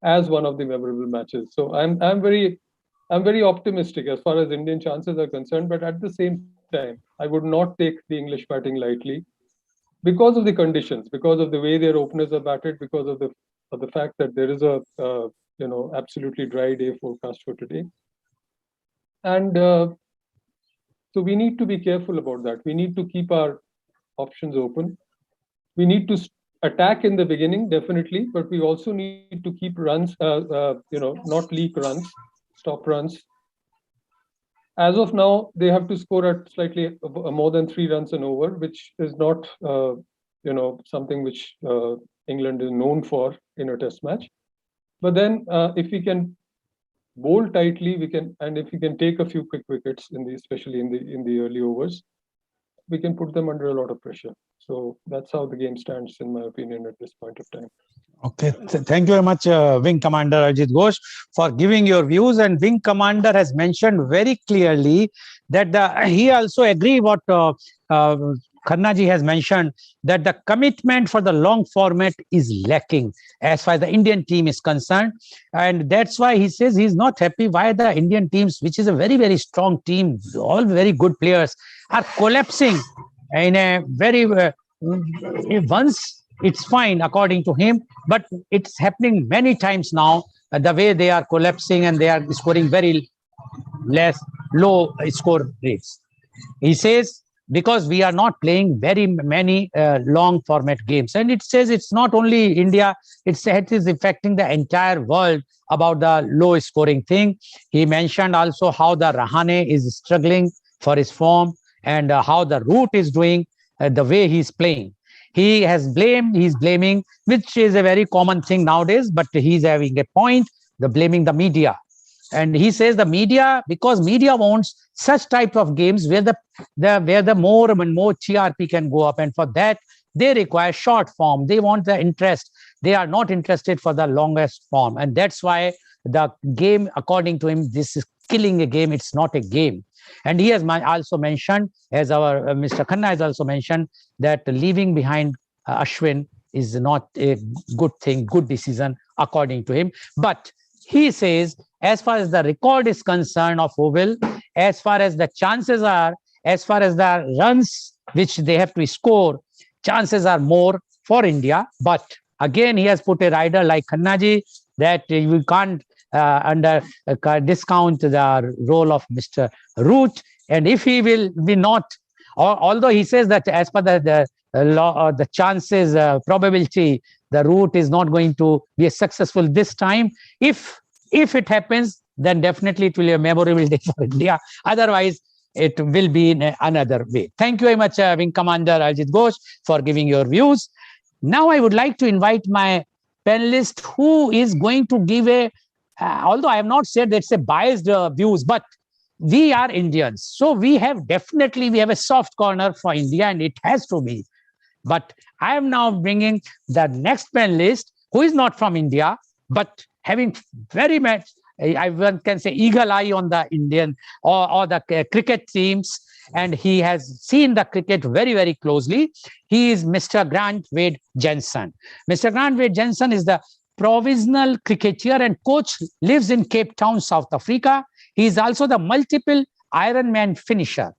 as one of the memorable matches. So I'm very optimistic as far as Indian chances are concerned, but at the same time, I would not take the English batting lightly because of the conditions, because of the way their openers are batted, because of the fact that there is a absolutely dry day forecast for today. And so we need to be careful about that. We need to keep our options open. We need to attack in the beginning, definitely, but we also need to keep runs, not leak runs, stop runs. As of now, they have to score at slightly more than 3 runs an over, which is not, something which England is known for in a test match. But then, if we can bowl tightly, and if we can take a few quick wickets especially in the early overs, we can put them under a lot of pressure. So that's how the game stands, in my opinion, at this point of time. Okay, thank you very much, Wing Commander Ajit Ghosh, for giving your views. And Wing Commander has mentioned very clearly that he also agree what Khanna ji has mentioned, that the commitment for the long format is lacking as far as the Indian team is concerned. And that's why he says he's not happy why the Indian teams, which is a very, very strong team, all very good players, are collapsing in a very, once it's fine according to him, but it's happening many times now, the way they are collapsing and they are scoring very low score rates. He says, because we are not playing very many long format games. And it says it's not only India, it is affecting the entire world about the low scoring thing. He mentioned also how the Rahane is struggling for his form, and how the Root is doing the way he's playing. He's blaming, which is a very common thing nowadays, but he's having a point, blaming the media. And he says the media, because media wants such type of games where the more and more TRP can go up, and for that they require short form. They want the interest. They are not interested for the longest form, and that's why the game, according to him, this is killing a game. It's not a game. And he has also mentioned, as our Mr. Khanna has also mentioned, that leaving behind Ashwin is not a good thing, good decision, according to him. But he says, as far as the record is concerned of Oval, as far as the chances are, as far as the runs which they have to score, chances are more for India. But again, he has put a rider like Khanna ji that you can't discount the role of Mr. Root. And if he will be not, although he says that as per the law, the chances, probability, the Root is not going to be successful this time. If it happens, then definitely it will be a memorable day for India. Otherwise, it will be in another way. Thank you very much, Wing Commander Ajit Ghosh, for giving your views. Now I would like to invite my panelist, who is going to give although I have not said that's a biased views, but we are Indians, so we have a soft corner for India, and it has to be. But I am now bringing the next panelist who is not from India, but having very much, one can say, eagle eye on the Indian or the cricket teams, and he has seen the cricket very, very closely. He is Mr. Grant Wade Jensen. Mr. Grant Wade Jensen is the provincial cricketer and coach, lives in Cape Town, South Africa. He is also the multiple Ironman finisher.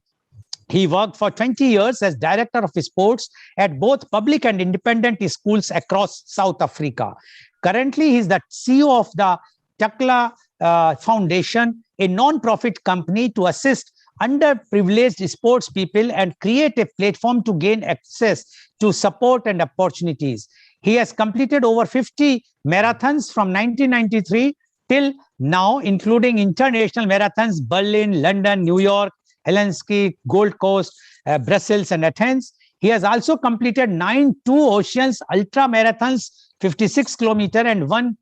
He worked for 20 years as director of sports at both public and independent schools across South Africa. Currently, he is the CEO of the Takla Foundation, a non-profit company to assist underprivileged sports people and create a platform to gain access to support and opportunities. He has completed over 50 marathons from 1993 till now, including international marathons, Berlin, London, New York, Helsinki, Gold Coast, Brussels, and Athens. He has also completed 9 two oceans ultra marathons, 56 kilometer, and one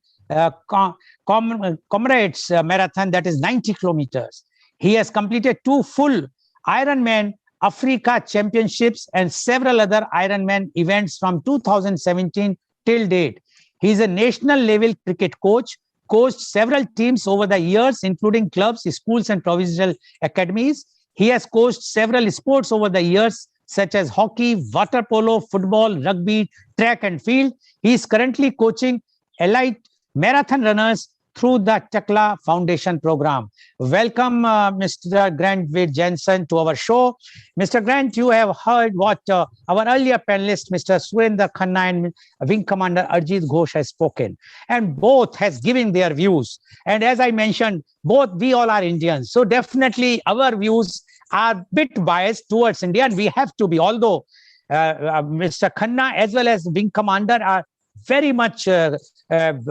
comrades marathon, that is 90 kilometers. He has completed 2 full Ironman Africa championships and several other Ironman events from 2017 till date. He is a national level cricket coach, coached several teams over the years, including clubs, schools, and provincial academies. He has coached several sports over the years, such as hockey, water polo, football, rugby, track and field. He is currently coaching elite marathon runners through the Takla Foundation program. Welcome, Mr. Grant Wade Jensen, to our show. Mr. Grant, you have heard what our earlier panelist, Mr. Surendra Khanna and Wing Commander Arjit Ghosh has spoken, and both has given their views. And as I mentioned, we all are Indians, so definitely our views are a bit biased towards India, and we have to be, although Mr. Khanna as well as Wing Commander are very much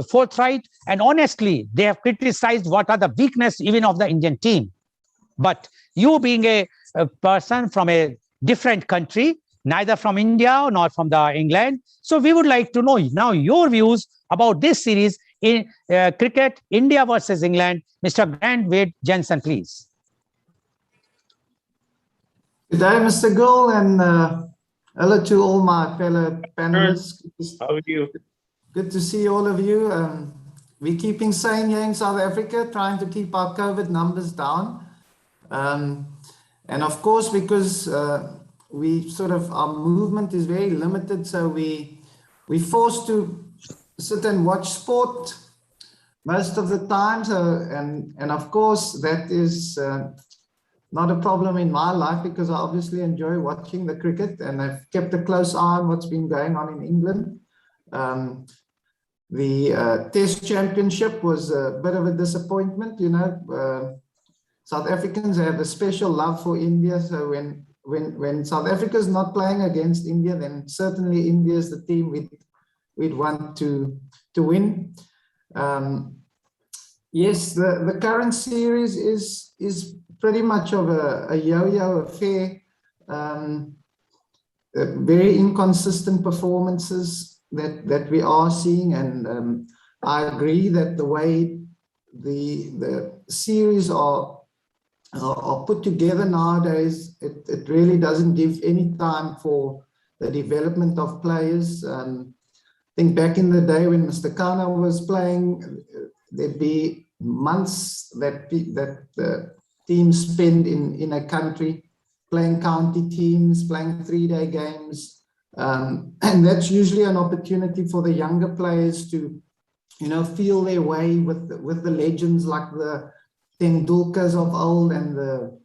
forthright, and honestly, they have criticized what are the weaknesses even of the Indian team. But you being a person from a different country, neither from India nor from the England, so we would like to know now your views about this series in cricket, India versus England. Mr. Grant Wade Jensen, please. Good day, Mr. Goel, and hello to all my fellow panelists. How are you? Good to see all of you. We're keeping sane here in South Africa, trying to keep our COVID numbers down. And of course, because our movement is very limited, so we're forced to sit and watch sport most of the time. So, and of course, that is not a problem in my life, because I obviously enjoy watching the cricket, and I've kept a close eye on what's been going on in England. The Test Championship was a bit of a disappointment. You know, South Africans have a special love for India, so when South Africa is not playing against India, then certainly India is the team we'd want to win. Yes, the current series is pretty much of a yo-yo affair. Very inconsistent performances that we are seeing, and I agree that the way the series are put together nowadays, it really doesn't give any time for the development of players. I think back in the day when Mr. Khanna was playing, there'd be months that the teams spend in a country playing county teams, playing 3-day games. And that's usually an opportunity for the younger players to, you know, feel their way with the legends like the Tendulkars of old and the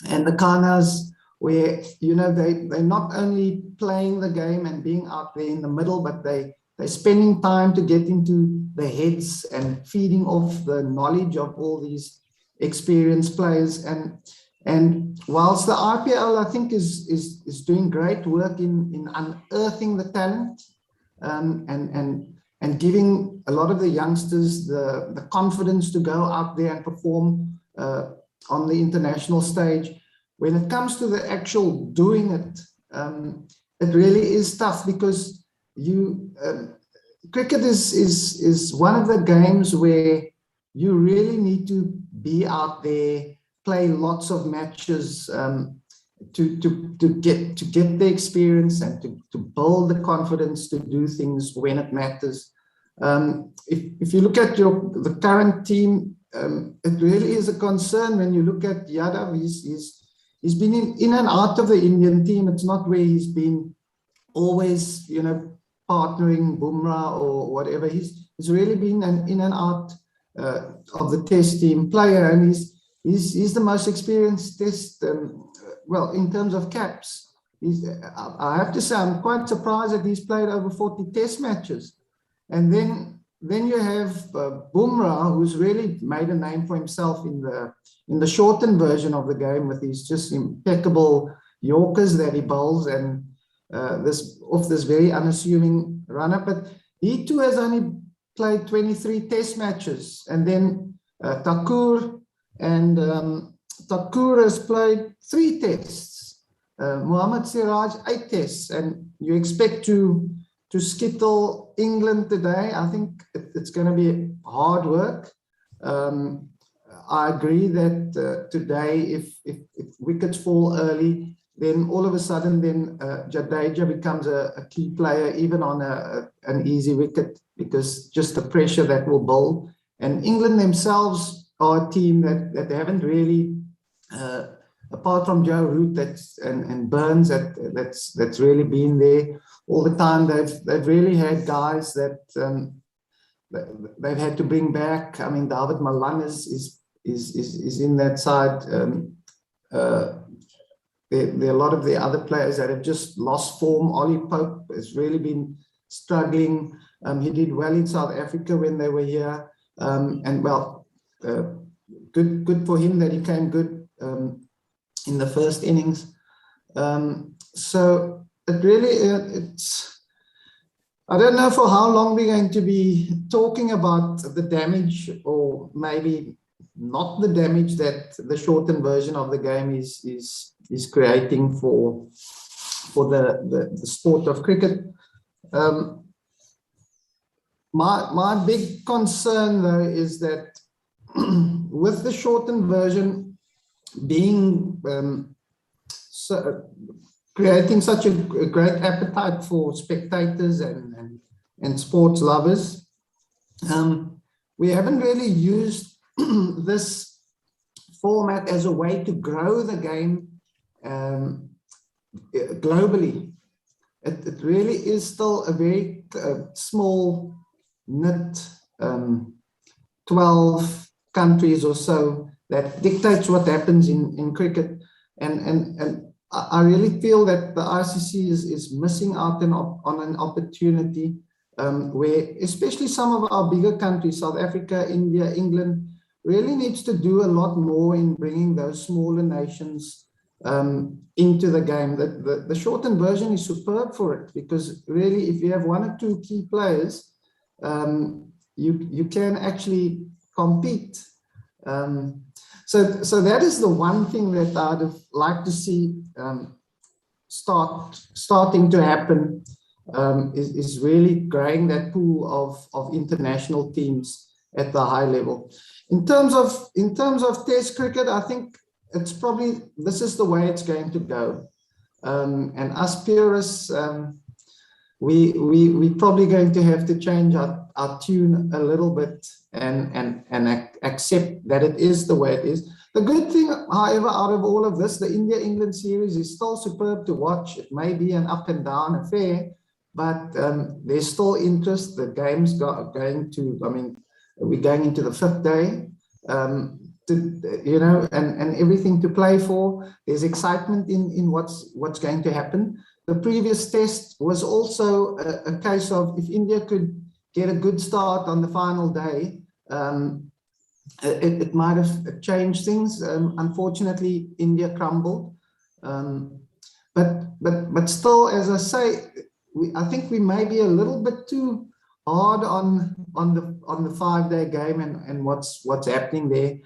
Khannas, where, you know, they're not only playing the game and being out there in the middle, but they're spending time to get into the heads and feeding off the knowledge of all these experienced players. And whilst the IPL, I think, is doing great work in unearthing the talent, and giving a lot of the youngsters the confidence to go out there and perform on the international stage, when it comes to the actual doing it, it really is tough, because cricket is one of the games where you really need to be out there, play lots of matches, to get the experience and to build the confidence to do things when it matters. If you look at the current team, it really is a concern when you look at Yadav. He's been in and out of the Indian team. It's not where he's been always, partnering Bumrah or whatever. He's really been an in and out of the test team player, and he's the most experienced test. Well, in terms of caps, I have to say I'm quite surprised that he's played over 40 test matches. And then you have Bumrah, who's really made a name for himself in the shortened version of the game with his just impeccable Yorkers that he bowls, and this very unassuming runner. But he too has only played 23 test matches. And then Thakur has played 3 tests. Mohammad Siraj 8 tests, and you expect to skittle England today. I think it's going to be hard work. I agree that today, if wickets fall early, then all of a sudden, then Jadeja becomes a key player, even on an easy wicket, because just the pressure that will build. And England themselves are a team that haven't really, apart from Joe Root and Burns, that's really been there all the time. They've really had guys that they've had to bring back. I mean, David Malan is in that side. There are a lot of the other players that have just lost form. Ollie Pope has really been struggling. He did well in South Africa when they were here, and well, good for him that he came good in the first innings. So it really, I don't know for how long we're going to be talking about the damage, or maybe not the damage, that the shortened version of the game is creating for the sport of cricket. My big concern, though, is that with the shortened version being creating such a great appetite for spectators and sports lovers, we haven't really used this format as a way to grow the game globally. It really is still a very small knit, 12 countries or so, that dictates what happens in cricket. And I really feel that the ICC is missing out on an opportunity where especially some of our bigger countries, South Africa, India, England, really needs to do a lot more in bringing those smaller nations into the game. The shortened version is superb for it, because really, if you have 1 or 2 key players, you can actually compete. So that is the one thing that I'd have liked to see starting to happen, is really growing that pool of international teams at the high level. In terms of Test cricket, I think it's probably, this is the way it's going to go. And us purists, we probably going to have to change our tune a little bit and accept that it is the way it is. The good thing, however, out of all of this, the India-England series is still superb to watch. It may be an up and down affair, but there's still interest. The game's going to, I mean, we're going into the 5th day, and everything to play for. There's excitement in what's going to happen. The previous test was also a case of, if India could get a good start on the final day, it might have changed things. Unfortunately, India crumbled. But still, as I say, I think we may be a little bit too hard on the 5-day game and what's happening there.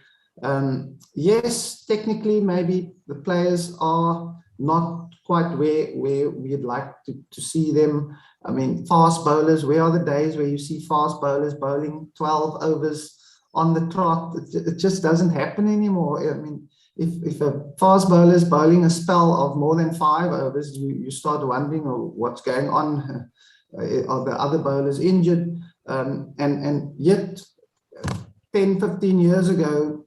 Yes, technically, maybe the players are not quite where we'd like to see them. I mean, fast bowlers, where are the days where you see fast bowlers bowling 12 overs on the trot. It just doesn't happen anymore. I mean, if a fast bowler is bowling a spell of more than 5 overs, you start wondering, oh, what's going on? Are the other bowlers injured? And yet 10, 15 years ago,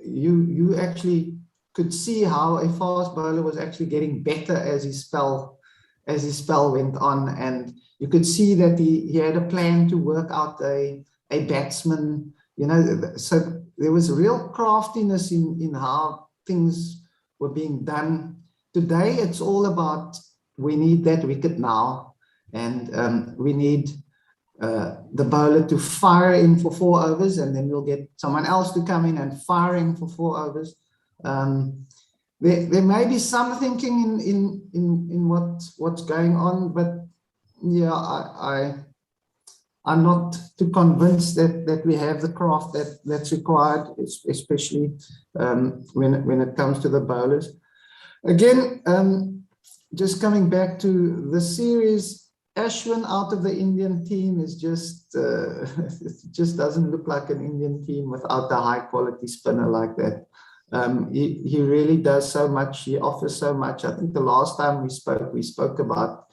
you actually could see how a fast bowler was actually getting better as his spell went on, and you could see that he had a plan to work out a batsman, you know. So there was real craftiness in how things were being done. Today it's all about, we need that wicket now, and we need the bowler to fire in for 4 overs, and then we'll get someone else to come in and firing for 4 overs. There may be some thinking in what's going on, but yeah, I'm not too convinced that we have the craft that's required, especially when it comes to the bowlers. Again, just coming back to the series, Ashwin out of the Indian team is just it just doesn't look like an Indian team without a high quality spinner like that. He really does so much. He offers so much. I think the last time we spoke about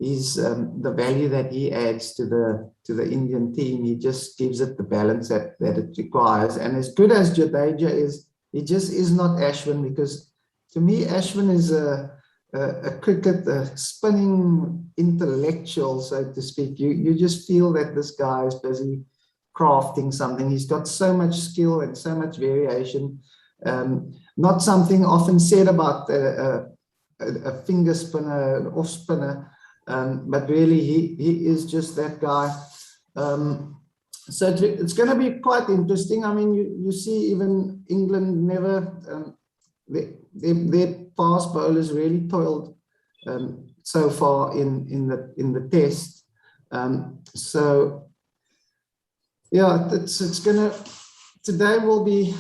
his the value that he adds to the Indian team. He just gives it the balance that it requires. And as good as Jadeja is, he just is not Ashwin, because to me Ashwin is a cricket, a spinning intellectual, so to speak. You just feel that this guy is busy crafting something. He's got so much skill and so much variation. Not something often said about a finger spinner, an off spinner, but really he is just that guy. So it's going to be quite interesting. I mean, you see even England never, their fast bowlers really toiled so far in the test. So yeah, it's gonna, today will be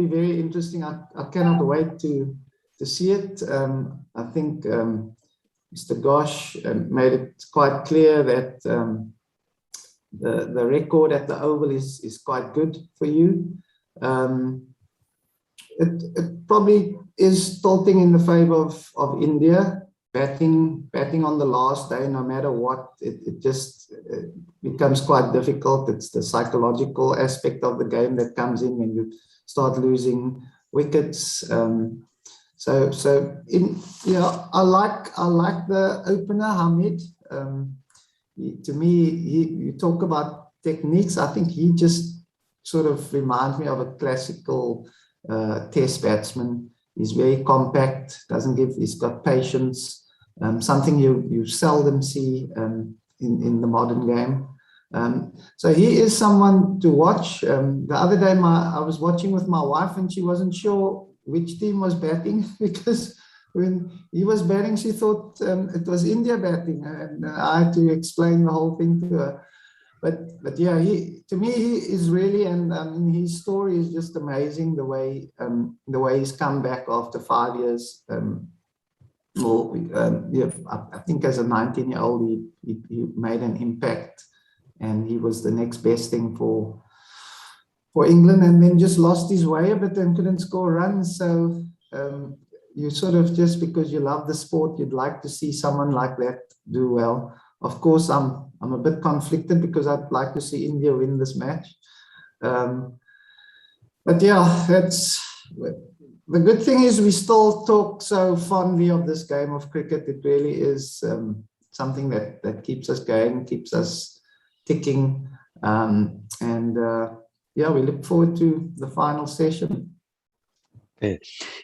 very interesting. I cannot wait to see it. I think Mr. Gosh made it quite clear that the record at the Oval is quite good for you. It probably is tilting in the favor of India, batting on the last day, no matter what. It just becomes quite difficult. It's the psychological aspect of the game that comes in when you start losing wickets. So I like the opener, Hamid. To me, you talk about techniques. I think he just sort of reminds me of a classical test batsman. He's very compact, he's got patience, something you seldom see in the modern game. So he is someone to watch. The other day I was watching with my wife, and she wasn't sure which team was batting, because when he was batting, she thought it was India batting, and I had to explain the whole thing to her. But yeah, to me he is really, and his story is just amazing. The way he's come back after 5 years. I think as a 19-year-old he made an impact, and he was the next best thing for England, and then just lost his way a bit and couldn't score runs. So you sort of, just because you love the sport, you'd like to see someone like that do well. Of course, I'm a bit conflicted, because I'd like to see India win this match. But yeah, that's the good thing is we still talk so fondly of this game of cricket. It really is something that keeps us going, keeps us ticking. Yeah, we look forward to the final session. Okay.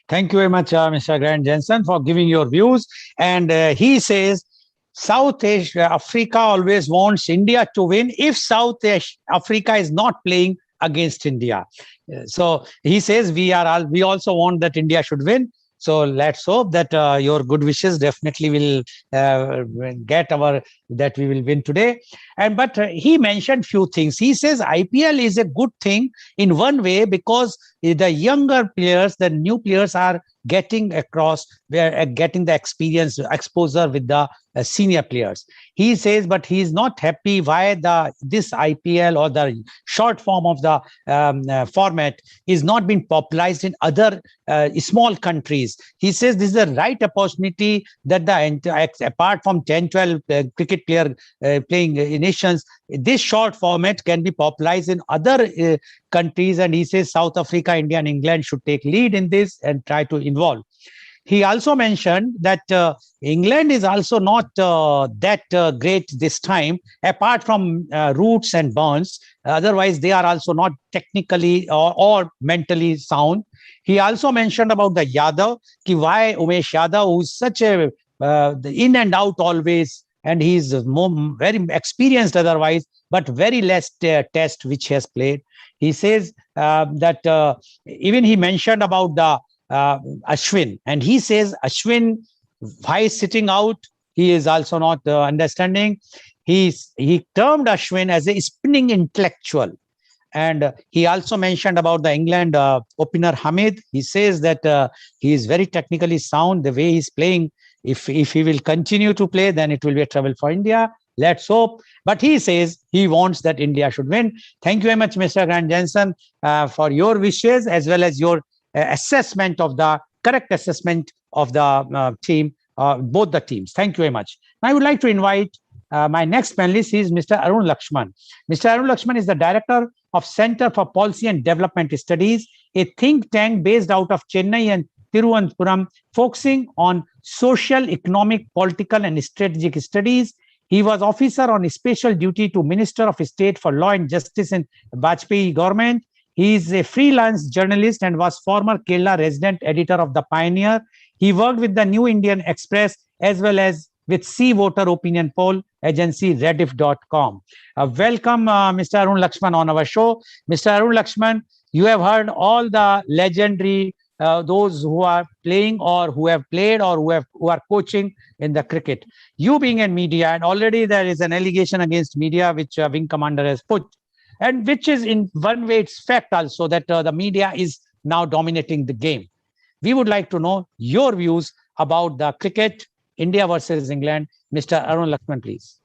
Thank you very much, Mr. Grant Jensen, for giving your views. And he says, South Africa always wants India to win if South Africa is not playing against India. So he says we also want that India should win. So let's hope that your good wishes definitely will get our that we will win today. And but he mentioned few things. He says IPL is a good thing in one way because the younger players, the new players are getting across, they're getting the experience, exposure with the senior players. He says, but he is not happy why this IPL or the short form of the format is not being popularized in other small countries. He says this is the right opportunity that apart from 10, 12 cricket player playing nations, this short format can be popularized in other countries. And he says South Africa, India, and England should take lead in this and try to involve. He also mentioned that England is also not that great this time, apart from Roots and Burns. Otherwise, they are also not technically or mentally sound. He also mentioned about the Yadav, why Umesh Yadav, who's such a in and out always, and he's very experienced otherwise, but very less test which he has played. He says that even he mentioned about the Ashwin, and he says Ashwin, why sitting out, he is also not understanding. He termed Ashwin as a spinning intellectual. And he also mentioned about the England opener Hamid. He says that he is very technically sound. The way he's playing, if he will continue to play, then it will be a trouble for India. Let's hope. But he says he wants that India should win. Thank you very much, Mr. Grant Jensen, for your wishes as well as your assessment of the correct assessment of the team, both the teams. Thank you very much. I would like to invite my next panelist is Mr. Arun Lakshman. Mr. Arun Lakshman is the director of Center for Policy and Development Studies, a think tank based out of Chennai and Tiruvananthapuram, focusing on social, economic, political, and strategic studies. He was officer on special duty to Minister of State for Law and Justice in Vajpayee government. He is a freelance journalist and was former Kerala resident editor of The Pioneer. He worked with the New Indian Express as well as with C Voter Opinion Poll agency Rediff.com. Welcome, Mr. Arun Lakshman on our show. Mr. Arun Lakshman, you have heard all the legendary, those who are playing or who have played or who are coaching in the cricket. You being in media, and already there is an allegation against media which Wing Commander has put, and which is in one way it's fact also that the media is now dominating the game. We would like to know your views about the cricket, India versus England. Mr. Arun Lakshman, please.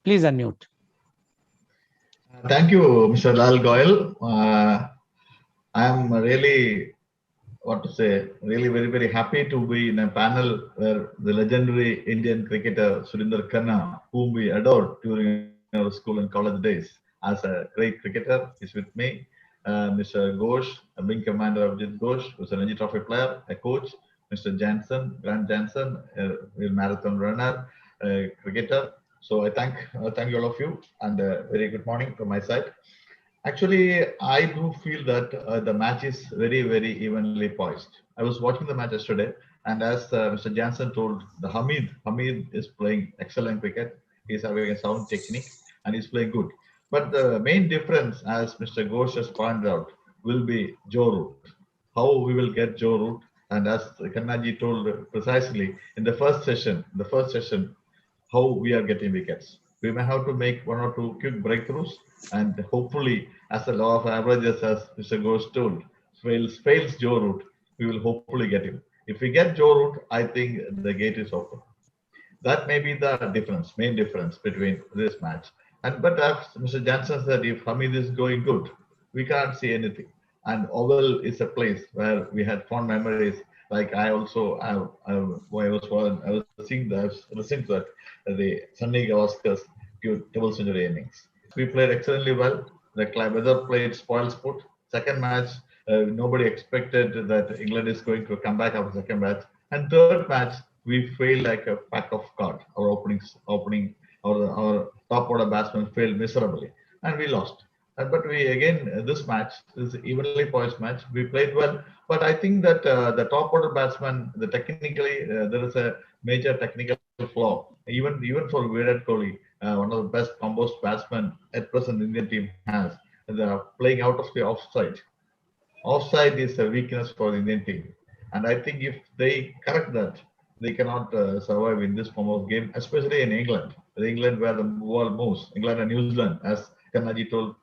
Please unmute. Thank you, Mr. Lal Goel. I am really, really very happy to be in a panel where the legendary Indian cricketer Surinder Khanna, whom we adored during our school and college days, as a great cricketer, is with me. Mr. Ghosh, a wing commander of Jit Ghosh, who's a Ranji Trophy player, a coach. Mr. Jansen, Grant Jansen, a marathon runner, a cricketer. So I thank you all of you, and a very good morning from my side. Actually, I do feel that the match is very evenly poised. I was watching the match yesterday, and as Mr. Jansen told, the Hamid is playing excellent cricket. He's having a sound technique, and he's playing good. But the main difference, as Mr. Ghosh has pointed out, will be Joe Root. How we will get Joe Root. And as Kannaji told precisely in the first session, how we are getting wickets. We may have to make one or two quick breakthroughs, and hopefully, as the law of averages, as Mr. Ghosh told, fails Joe Root, we will hopefully get him. If we get Joe Root, I think the gate is open. That may be the main difference between this match. But as Mr. Jansen said, if Hamid is going good, we can't see anything. And Oval is a place where we had fond memories. Like I was listening to that, the Sunny Gavaskar's double century innings. We played extremely well. The weather played spoil sport. Second match, nobody expected that England is going to come back after second match. And third match, we failed like a pack of cards. Our top order batsmen failed miserably, and we lost. But this match is evenly poised match. We played well, but I think that the top order batsman, technically, there is a major technical flaw. Even for Virat Kohli, one of the best composed batsmen at present Indian team has, playing out of the offside. Offside is a weakness for the Indian team, and I think if they correct that, they cannot survive in this form of game, especially in England. England where the ball moves, England and New Zealand, as Kanaji told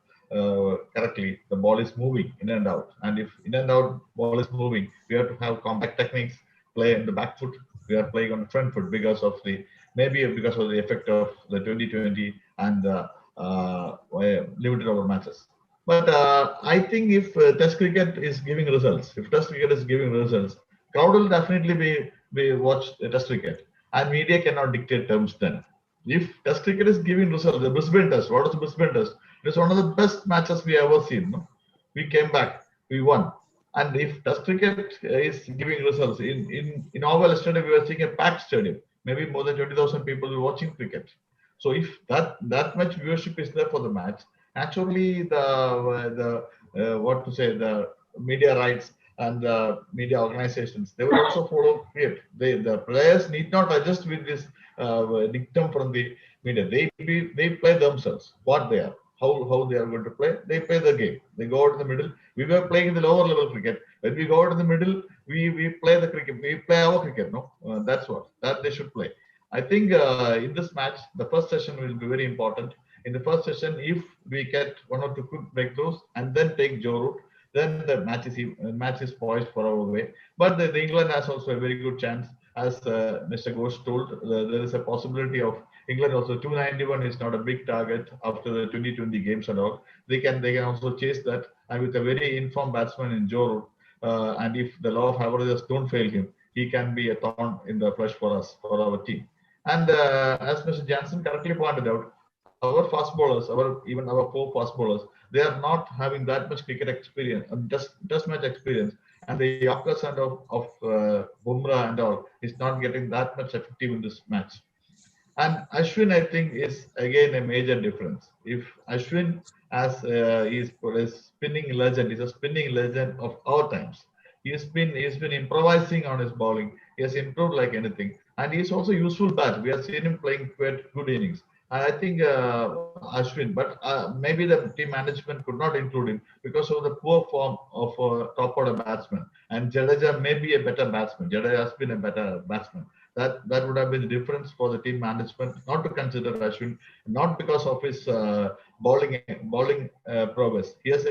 correctly, the ball is moving in and out. And if in and out ball is moving, we have to have compact techniques, play in the back foot. We are playing on the front foot because of the because of the effect of the 2020 and limited over matches. But I think if Test cricket is giving results, if Test cricket is giving results, crowd will definitely be watch Test cricket, and media cannot dictate terms then. If Test cricket is giving results, the Brisbane Test, what was the Brisbane Test? It was one of the best matches we ever seen. No? We came back, we won. And if Test cricket is giving results, in Oval yesterday we were seeing a packed stadium, maybe more than 20,000 people were watching cricket. So if that much viewership is there for the match, naturally the the media rights and the media organizations, they will also follow it. The players need not adjust with this dictum from the media. They play themselves what they are, how they are going to play. They play the game. They go out in the middle. We were playing in the lower level cricket. When we go out in the middle, we play the cricket. We play our cricket. No, that's what that they should play. I think in this match, the first session will be very important. In the first session, if we get one or two quick breakthroughs and then take Joe route, then the match is poised for our way. But the England has also a very good chance, as Mr. Ghosh told. There is a possibility of England also. 291 is not a big target after the 2020 games and all. They can also chase that, and with a very informed batsman in Joe route, and if the law of averages don't fail him, he can be a thorn in the flesh for us, for our team. And as Mr. Jansen correctly pointed out, our fast bowlers, even our 4 fast bowlers, they are not having that much cricket experience, just match experience, and the Yorker of Bumrah and all is not getting that much effective in this match. And Ashwin, I think, is again a major difference. If Ashwin, as is a spinning legend, is a spinning legend of our times. He's been improvising on his bowling. He has improved like anything, and he's also useful bat. We have seen him playing quite good innings. And I think Ashwin, but maybe the team management could not include him because of the poor form of top order batsman. And Jadeja may be a better batsman. Jadeja has been a better batsman. That would have been the difference for the team management not to consider Ashwin, not because of his bowling prowess. He has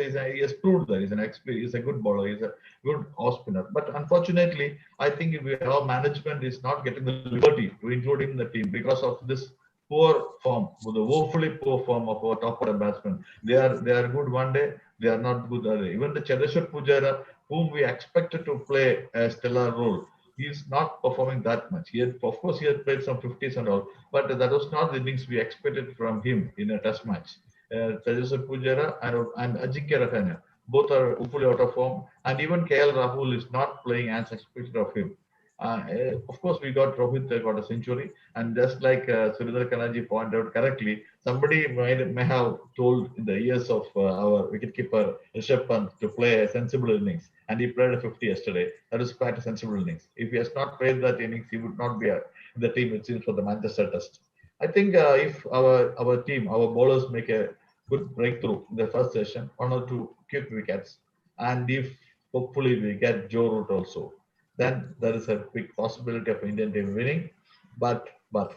proved that he's a good bowler. He's a good off spinner. But unfortunately, I think our management is not getting the liberty to include him in the team because of this poor form, the woefully poor form of our top order batsmen. They are good one day, they are not good other day. Even the Chandeshwar Pujara, whom we expected to play a stellar role, he is not performing that much. Of course, he had played some 50s and all, but that was not the innings we expected from him in a test match. Chandeshwar Pujara and Ajinkya Rahane, both are fully out of form, and even KL Rahul is not playing as expected of him. Of course, we got Rohit got a century, and just like Surendra Kanaji pointed out correctly, somebody may have told in the ears of our wicketkeeper Rishabh Pant to play a sensible innings, and he played a 50 yesterday. That is quite a sensible innings. If he has not played that innings, he would not be in the team, it seems, for the Manchester Test. I think if our team, our bowlers make a good breakthrough in the first session, 1 or 2 quick wickets, and if hopefully we get Joe root also, then there is a big possibility of Indian team winning, but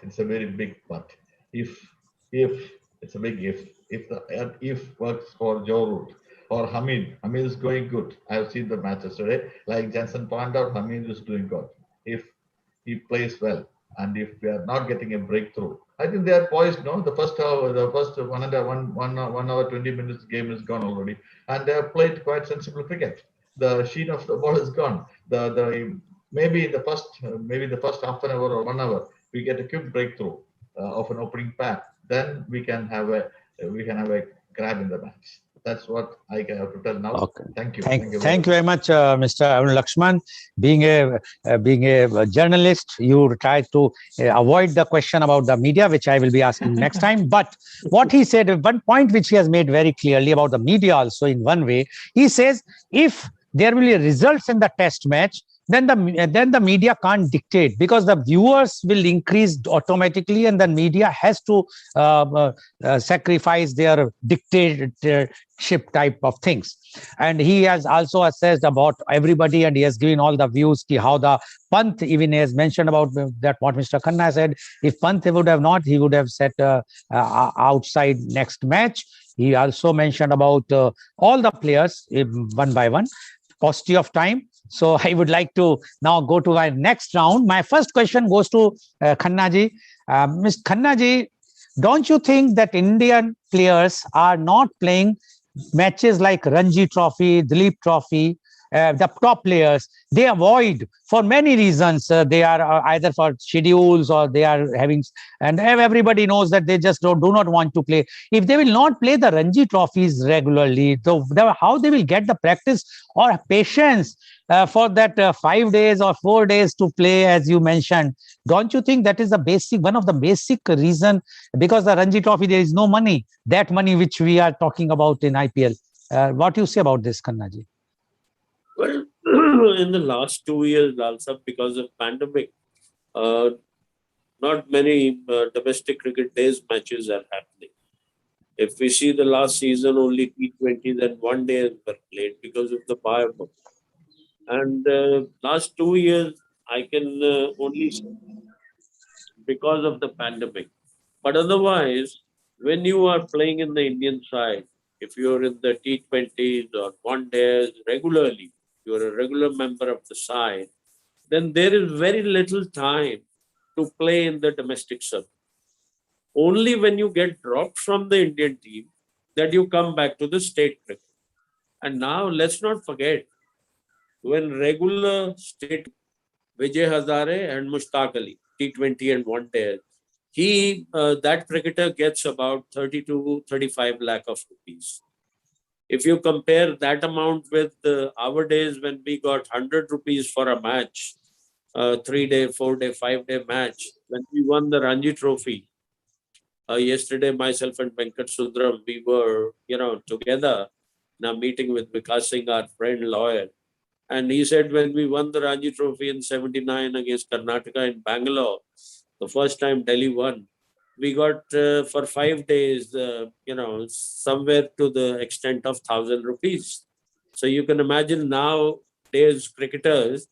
it's a very big but. If it's a big if works for Joe Root or Hamid is going good. I have seen the matches today. Like Jensen pointed out, Hamid is doing good. If he plays well, and if we are not getting a breakthrough, I think they are poised. No, the first 1 hour 20 minutes game is gone already, and they have played quite sensible cricket. The sheen of the ball is gone. Maybe the first half an hour or 1 hour we get a quick breakthrough of an opening pack, then we can have a grab in the match. That's what I have to tell now. Okay. Thank you. Thank you very much, Mr. Arun Lakshman. Being a journalist, you try to avoid the question about the media, which I will be asking next time. But what he said, one point which he has made very clearly about the media also in one way, he says, if there will be results in the test match, then the media can't dictate, because the viewers will increase automatically, and then media has to sacrifice their dictatorship type of things. And he has also assessed about everybody, and he has given all the views how the Pant even has mentioned about that, what Mr. Khanna said. If Pant would have not, he would have set outside next match. He also mentioned about all the players one by one. Paucity of time, so I would like to now go to my next round. My first question goes to Khanna ji. Ms. Khanna ji, don't you think that Indian players are not playing matches like Ranji Trophy, Dilip Trophy? The top players, they avoid for many reasons. They are either for schedules, or they are having, and everybody knows that they just do not want to play. If they will not play the Ranji trophies regularly, how they will get the practice or patience for that 5 days or 4 days to play, as you mentioned? Don't you think that is the one of the basic reason? Because the Ranji trophy, there is no money, that money which we are talking about in IPL. What do you say about this, Khanna ji? Well, in the last 2 years, also because of pandemic, not many domestic cricket days matches are happening. If we see the last season, only T20s and one day were played because of the bio. And last 2 years, I can only say because of the pandemic. But otherwise, when you are playing in the Indian side, if you're in the T20s or one days regularly, you're a regular member of the side, then there is very little time to play in the domestic circuit. Only when you get dropped from the Indian team that you come back to the state cricket. And now let's not forget, when regular state Vijay Hazare and Mushtaq Ali, T20 and one day, that cricketer gets about 30 to 35 lakh of rupees. If you compare that amount with our days when we got 100 rupees for a match, 3-day, 4-day, 5-day match, when we won the Ranji Trophy, yesterday myself and Venkat Sundram, we were, together in a meeting with Vikas Singh, our friend lawyer. And he said when we won the Ranji Trophy in 79 against Karnataka in Bangalore, the first time Delhi won, we got for 5 days, somewhere to the extent of 1,000 rupees. So you can imagine nowadays cricketers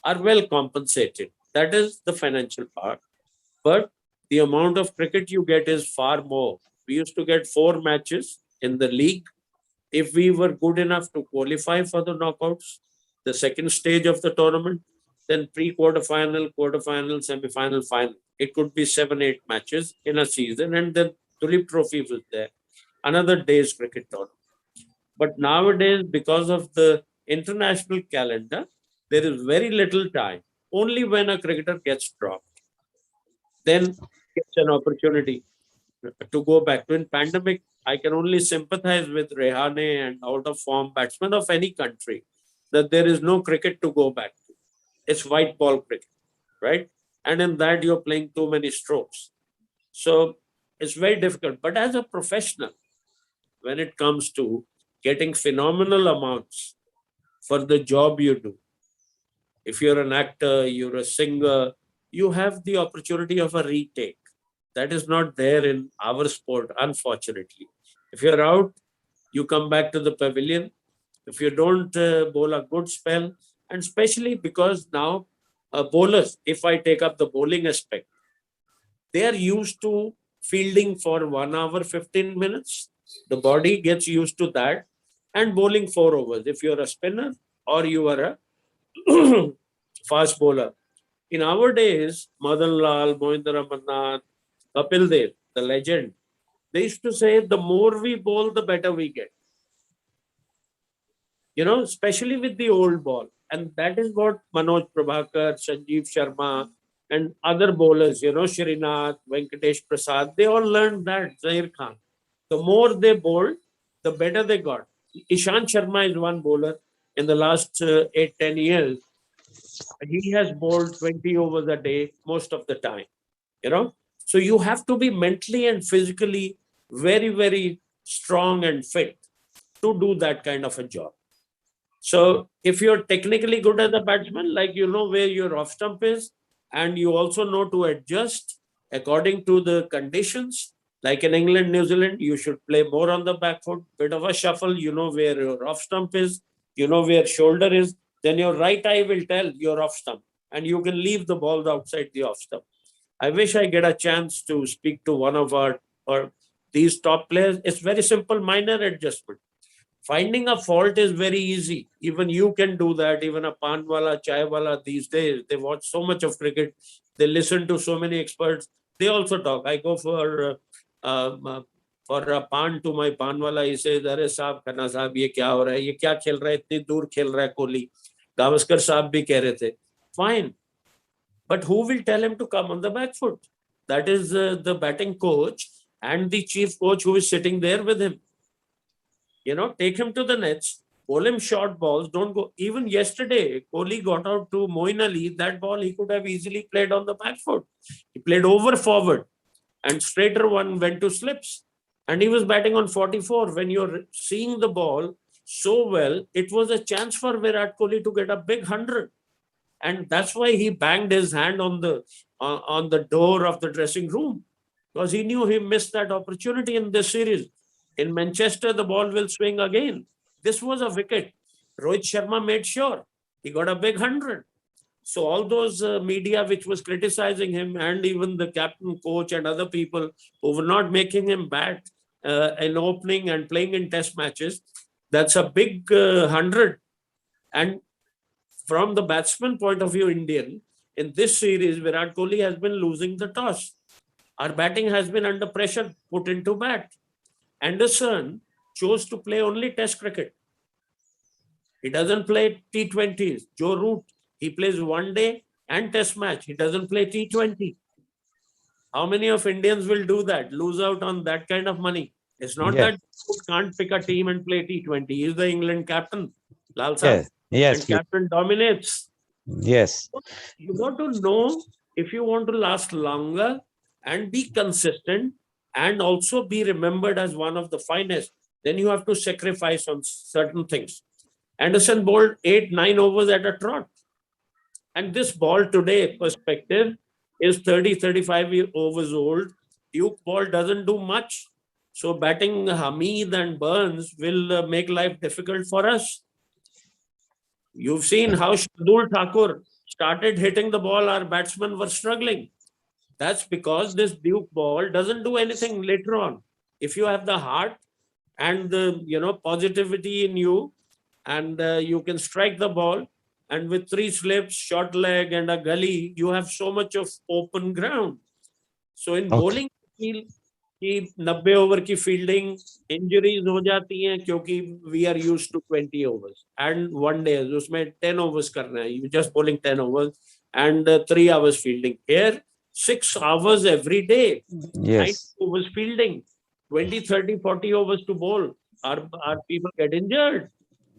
are well compensated. That is the financial part. But the amount of cricket you get is far more. We used to get 4 matches in the league. If we were good enough to qualify for the knockouts, the second stage of the tournament, then pre-quarterfinal, quarterfinal, semi-final, final. It could be 7-8 matches in a season, and then Tulip Trophy was there. Another day's cricket tournament. But nowadays, because of the international calendar, there is very little time. Only when a cricketer gets dropped, then gets an opportunity to go back. In pandemic, I can only sympathize with Rehane and out-of-form batsmen of any country that there is no cricket to go back to. It's white ball cricket, right? And in that, you're playing too many strokes. So it's very difficult. But as a professional, when it comes to getting phenomenal amounts for the job you do, if you're an actor, you're a singer, you have the opportunity of a retake. That is not there in our sport, unfortunately. If you're out, you come back to the pavilion. If you don't bowl a good spell, and especially because now bowlers, if I take up the bowling aspect, they are used to fielding for 1 hour, 15 minutes. The body gets used to that, and bowling 4 overs. If you're a spinner or you are a fast bowler. In our days, Madan Lal, Mohinder Amarnath, Kapil Dev, the legend, they used to say the more we bowl, the better we get. Especially with the old ball. And that is what Manoj Prabhakar, Sanjeev Sharma, and other bowlers, Srinath, Venkatesh Prasad, they all learned that, Zahir Khan. The more they bowled, the better they got. Ishant Sharma is one bowler in the last 8-10 years. He has bowled 20 overs a day most of the time. So you have to be mentally and physically very, very strong and fit to do that kind of a job. So if you're technically good as a batsman, like you know where your off stump is, and you also know to adjust according to the conditions, like in England, New Zealand, you should play more on the back foot, bit of a shuffle, you know where your off stump is, you know where shoulder is, then your right eye will tell your off stump, and you can leave the balls outside the off stump. I wish I get a chance to speak to one of our or these top players. It's very simple, minor adjustment. Finding a fault is very easy. Even you can do that. Even a panwala, chaiwala these days, they watch so much of cricket. They listen to so many experts. They also talk. I go for a pan to my panwala. He says, "Arey साहब, खन्ना साहब, ये क्या हो रहा है? ये क्या खेल रहा है? इतनी दूर खेल रहा है कोहली." गावस्कर साहब भी कह रहे थे. Fine. But who will tell him to come on the back foot? That is the batting coach and the chief coach who is sitting there with him. You know, take him to the nets, bowl him short balls, don't go. Even yesterday, Kohli got out to Moeen Ali. That ball he could have easily played on the back foot. He played over forward, and straighter one went to slips. And he was batting on 44. When you're seeing the ball so well, it was a chance for Virat Kohli to get a big 100. And that's why he banged his hand on the door of the dressing room, because he knew he missed that opportunity in this series. In Manchester, the ball will swing again. This was a wicket. Rohit Sharma made sure he got a big 100. So all those media which was criticizing him, and even the captain, coach, and other people who were not making him bat in opening and playing in test matches, that's a big 100. And from the batsman point of view, Indian, in this series, Virat Kohli has been losing the toss. Our batting has been under pressure, put into bat. Anderson chose to play only test cricket. He doesn't play T20s. Joe Root, he plays one day and test match. He doesn't play T20. How many of Indians will do that? Lose out on that kind of money. It's not Yes. that Root can't pick a team and play T20. He's the England captain, Lal Saab. Yes. Yes. And captain dominates. Yes. You got to know, if you want to last longer and be consistent and also be remembered as one of the finest, then you have to sacrifice on certain things. Anderson bowled 8-9 overs at a trot. And this ball today, perspective, is 30-35 overs old. Duke ball doesn't do much. So batting Hamid and Burns will make life difficult for us. You've seen how Shardul Thakur started hitting the ball, our batsmen were struggling. That's because this Duke ball doesn't do anything later on. If you have the heart and the positivity in you, and you can strike the ball, and with 3 slips, short leg, and a gully, you have so much of open ground. So in bowling, कि 90 over की fielding injuries हो जाती हैं क्योंकि we are used to 20 overs and one day, उसमें 10 overs करना है, you just bowling 10 overs and 3 hours fielding. Here 6 hours every day. Yes. 9 overs fielding, 20, 30, 40 overs to bowl. Our people get injured.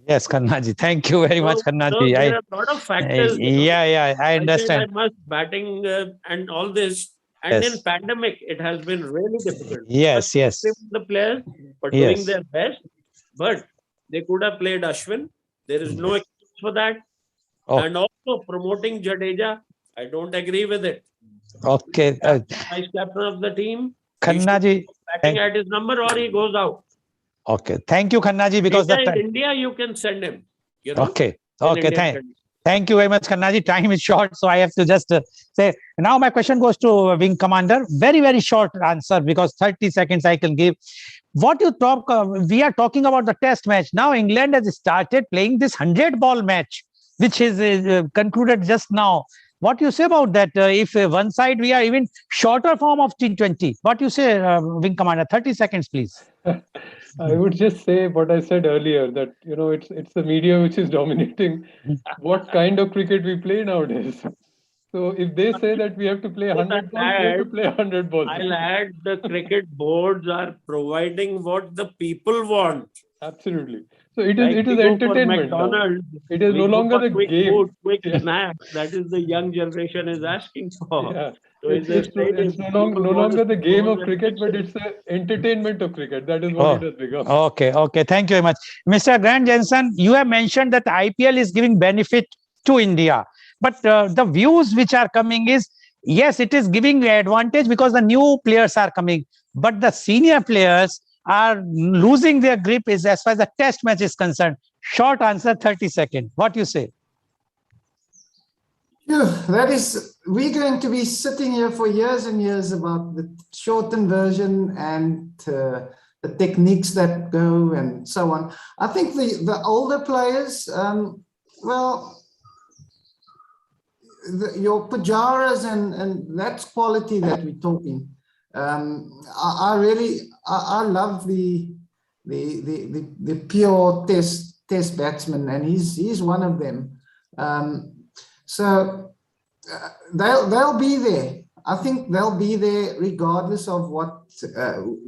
Yes, Khannaji. Thank you very much, Khannaji. There are a lot of factors. Yeah, I understand. I said I must batting and all this. And in pandemic, it has been really difficult. Yes. The players were doing their best, but they could have played Ashwin. There is no excuse for that. And also promoting Jadeja, I don't agree with it. Okay. Vice captain of the team, Khannaji, batting at his number or he goes out. Okay. Thank you, Khannaji, because in India, you can send him. Okay. Thank you very much, Khannaji. Time is short, so I have to just say. Now my question goes to Wing Commander. Very, very short answer, because 30 seconds I can give. What you talk, we are talking about the test match. Now England has started playing this 100-ball match, which is concluded just now. What you say about that? If one side we are even shorter form of T20, what you say, Wing Commander? 30 seconds, please. I would just say what I said earlier, that it's the media which is dominating what kind of cricket we play nowadays. So if they say that we have to play 100 balls, we have to play 100 balls. I'll add, the cricket boards are providing what the people want. Absolutely. So it Like is we go for entertainment now. McDonald's, It is we no go longer for the quick game. food, quick Yeah. snacks. That is the young generation is asking for. Yeah. So in the stadium, It's people no want to longer the sit game close of and cricket, but listen. it's the entertainment of cricket. That is what Oh, it has become. okay, okay. Thank you very much. Mr. Grant Jensen, you have mentioned that IPL is giving benefit to India. But the views which are coming is, yes, it is giving advantage because the new players are coming. But the senior players are losing their grip is as far as the test match is concerned. Short answer, 30 seconds. What you say? Phew, that is, we're going to be sitting here for years and years about the shortened version and the techniques that go and so on. I think the older players, well, your Pujaras and that's quality that we're talking. I really love the pure test batsman, and he's one of them. So they'll be there. I think they'll be there regardless of what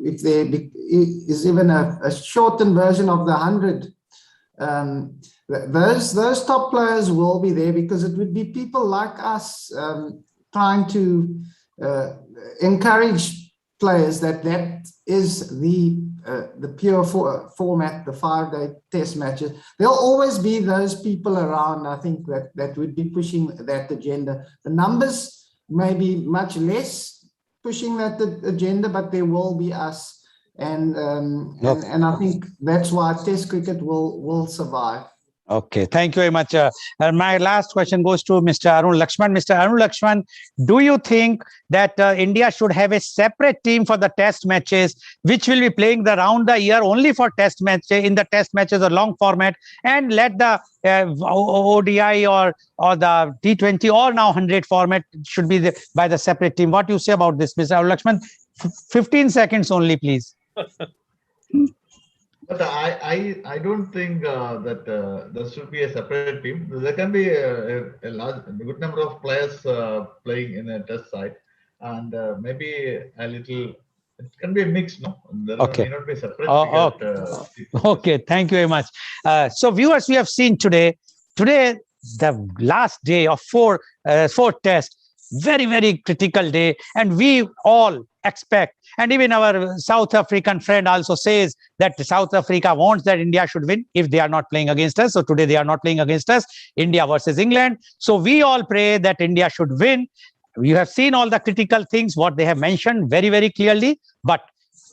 if there is even a shortened version of the 100. Those top players will be there because it would be people like us trying to encourage players that is the pure format, the 5-day test matches. There'll always be those people around, I think, that would be pushing that agenda. The numbers may be much less pushing that agenda, but there will be us. And I think that's why Test cricket will survive. Okay, thank you very much. And my last question goes to Mr. Arun Lakshman. Mr. Arun Lakshman, do you think that India should have a separate team for the test matches, which will be playing around the year only for test matches, in the test matches or long format, and let the ODI or the T20 or now 100 format should be by the separate team? What do you say about this, Mr. Arun Lakshman? 15 seconds only, please. But I don't think that there should be a separate team. There can be a good number of players playing in a test side, and maybe a little. It can be a mix, no? There Okay. may not be a separate. Okay, thank you very much. So, viewers, we have seen today, the last day of four tests, very, very critical day, and we all expect, and even our South African friend also says that South Africa wants that India should win if they are not playing against us. So today they are not playing against us, India versus England. So we all pray that India should win. You have seen all the critical things, what they have mentioned very, very clearly. But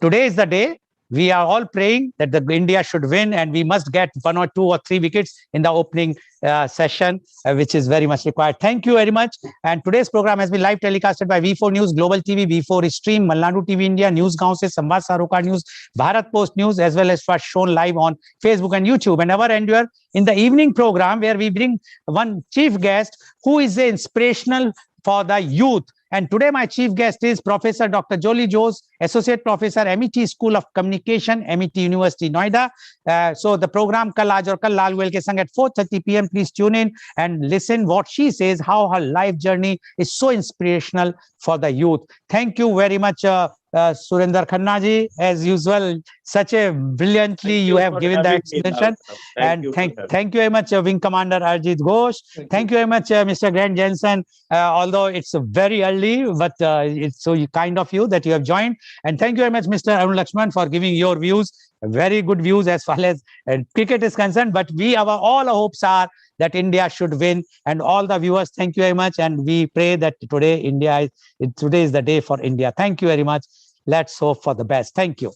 today is the day. We are all praying that the India should win, and we must get 1 or 2 or 3 wickets in the opening session, which is very much required. Thank you very much. And today's program has been live telecasted by V4 News, Global TV, V4 Stream, Malnadu TV India, News Gaon se, Samvad Saroka News, Bharat Post News, as well as was shown live on Facebook and YouTube. And our endure in the evening program, where we bring one chief guest who is inspirational for the youth. And today my chief guest is Professor Dr. Jolie Jose, Associate Professor, MET School of Communication, MET University, Noida. So the program Kal Aaj aur Kal Lal Goel ke sang at 4:30 p.m. Please tune in and listen what she says, how her life journey is so inspirational for the youth. Thank you very much, Surinder Khanna ji. As usual, such a brilliantly you have given the explanation. And thank you very much, Wing Commander Arjit Ghosh. Thank you very much, Mr. Grant Jensen. Although it's very early, but it's so kind of you that you have joined. And thank you very much, Mr. Arun Lakshman, for giving your views. Very good views as far as cricket is concerned. But all our hopes are that India should win. And all the viewers, thank you very much. And we pray that today is the day for India. Thank you very much. Let's hope for the best. Thank you.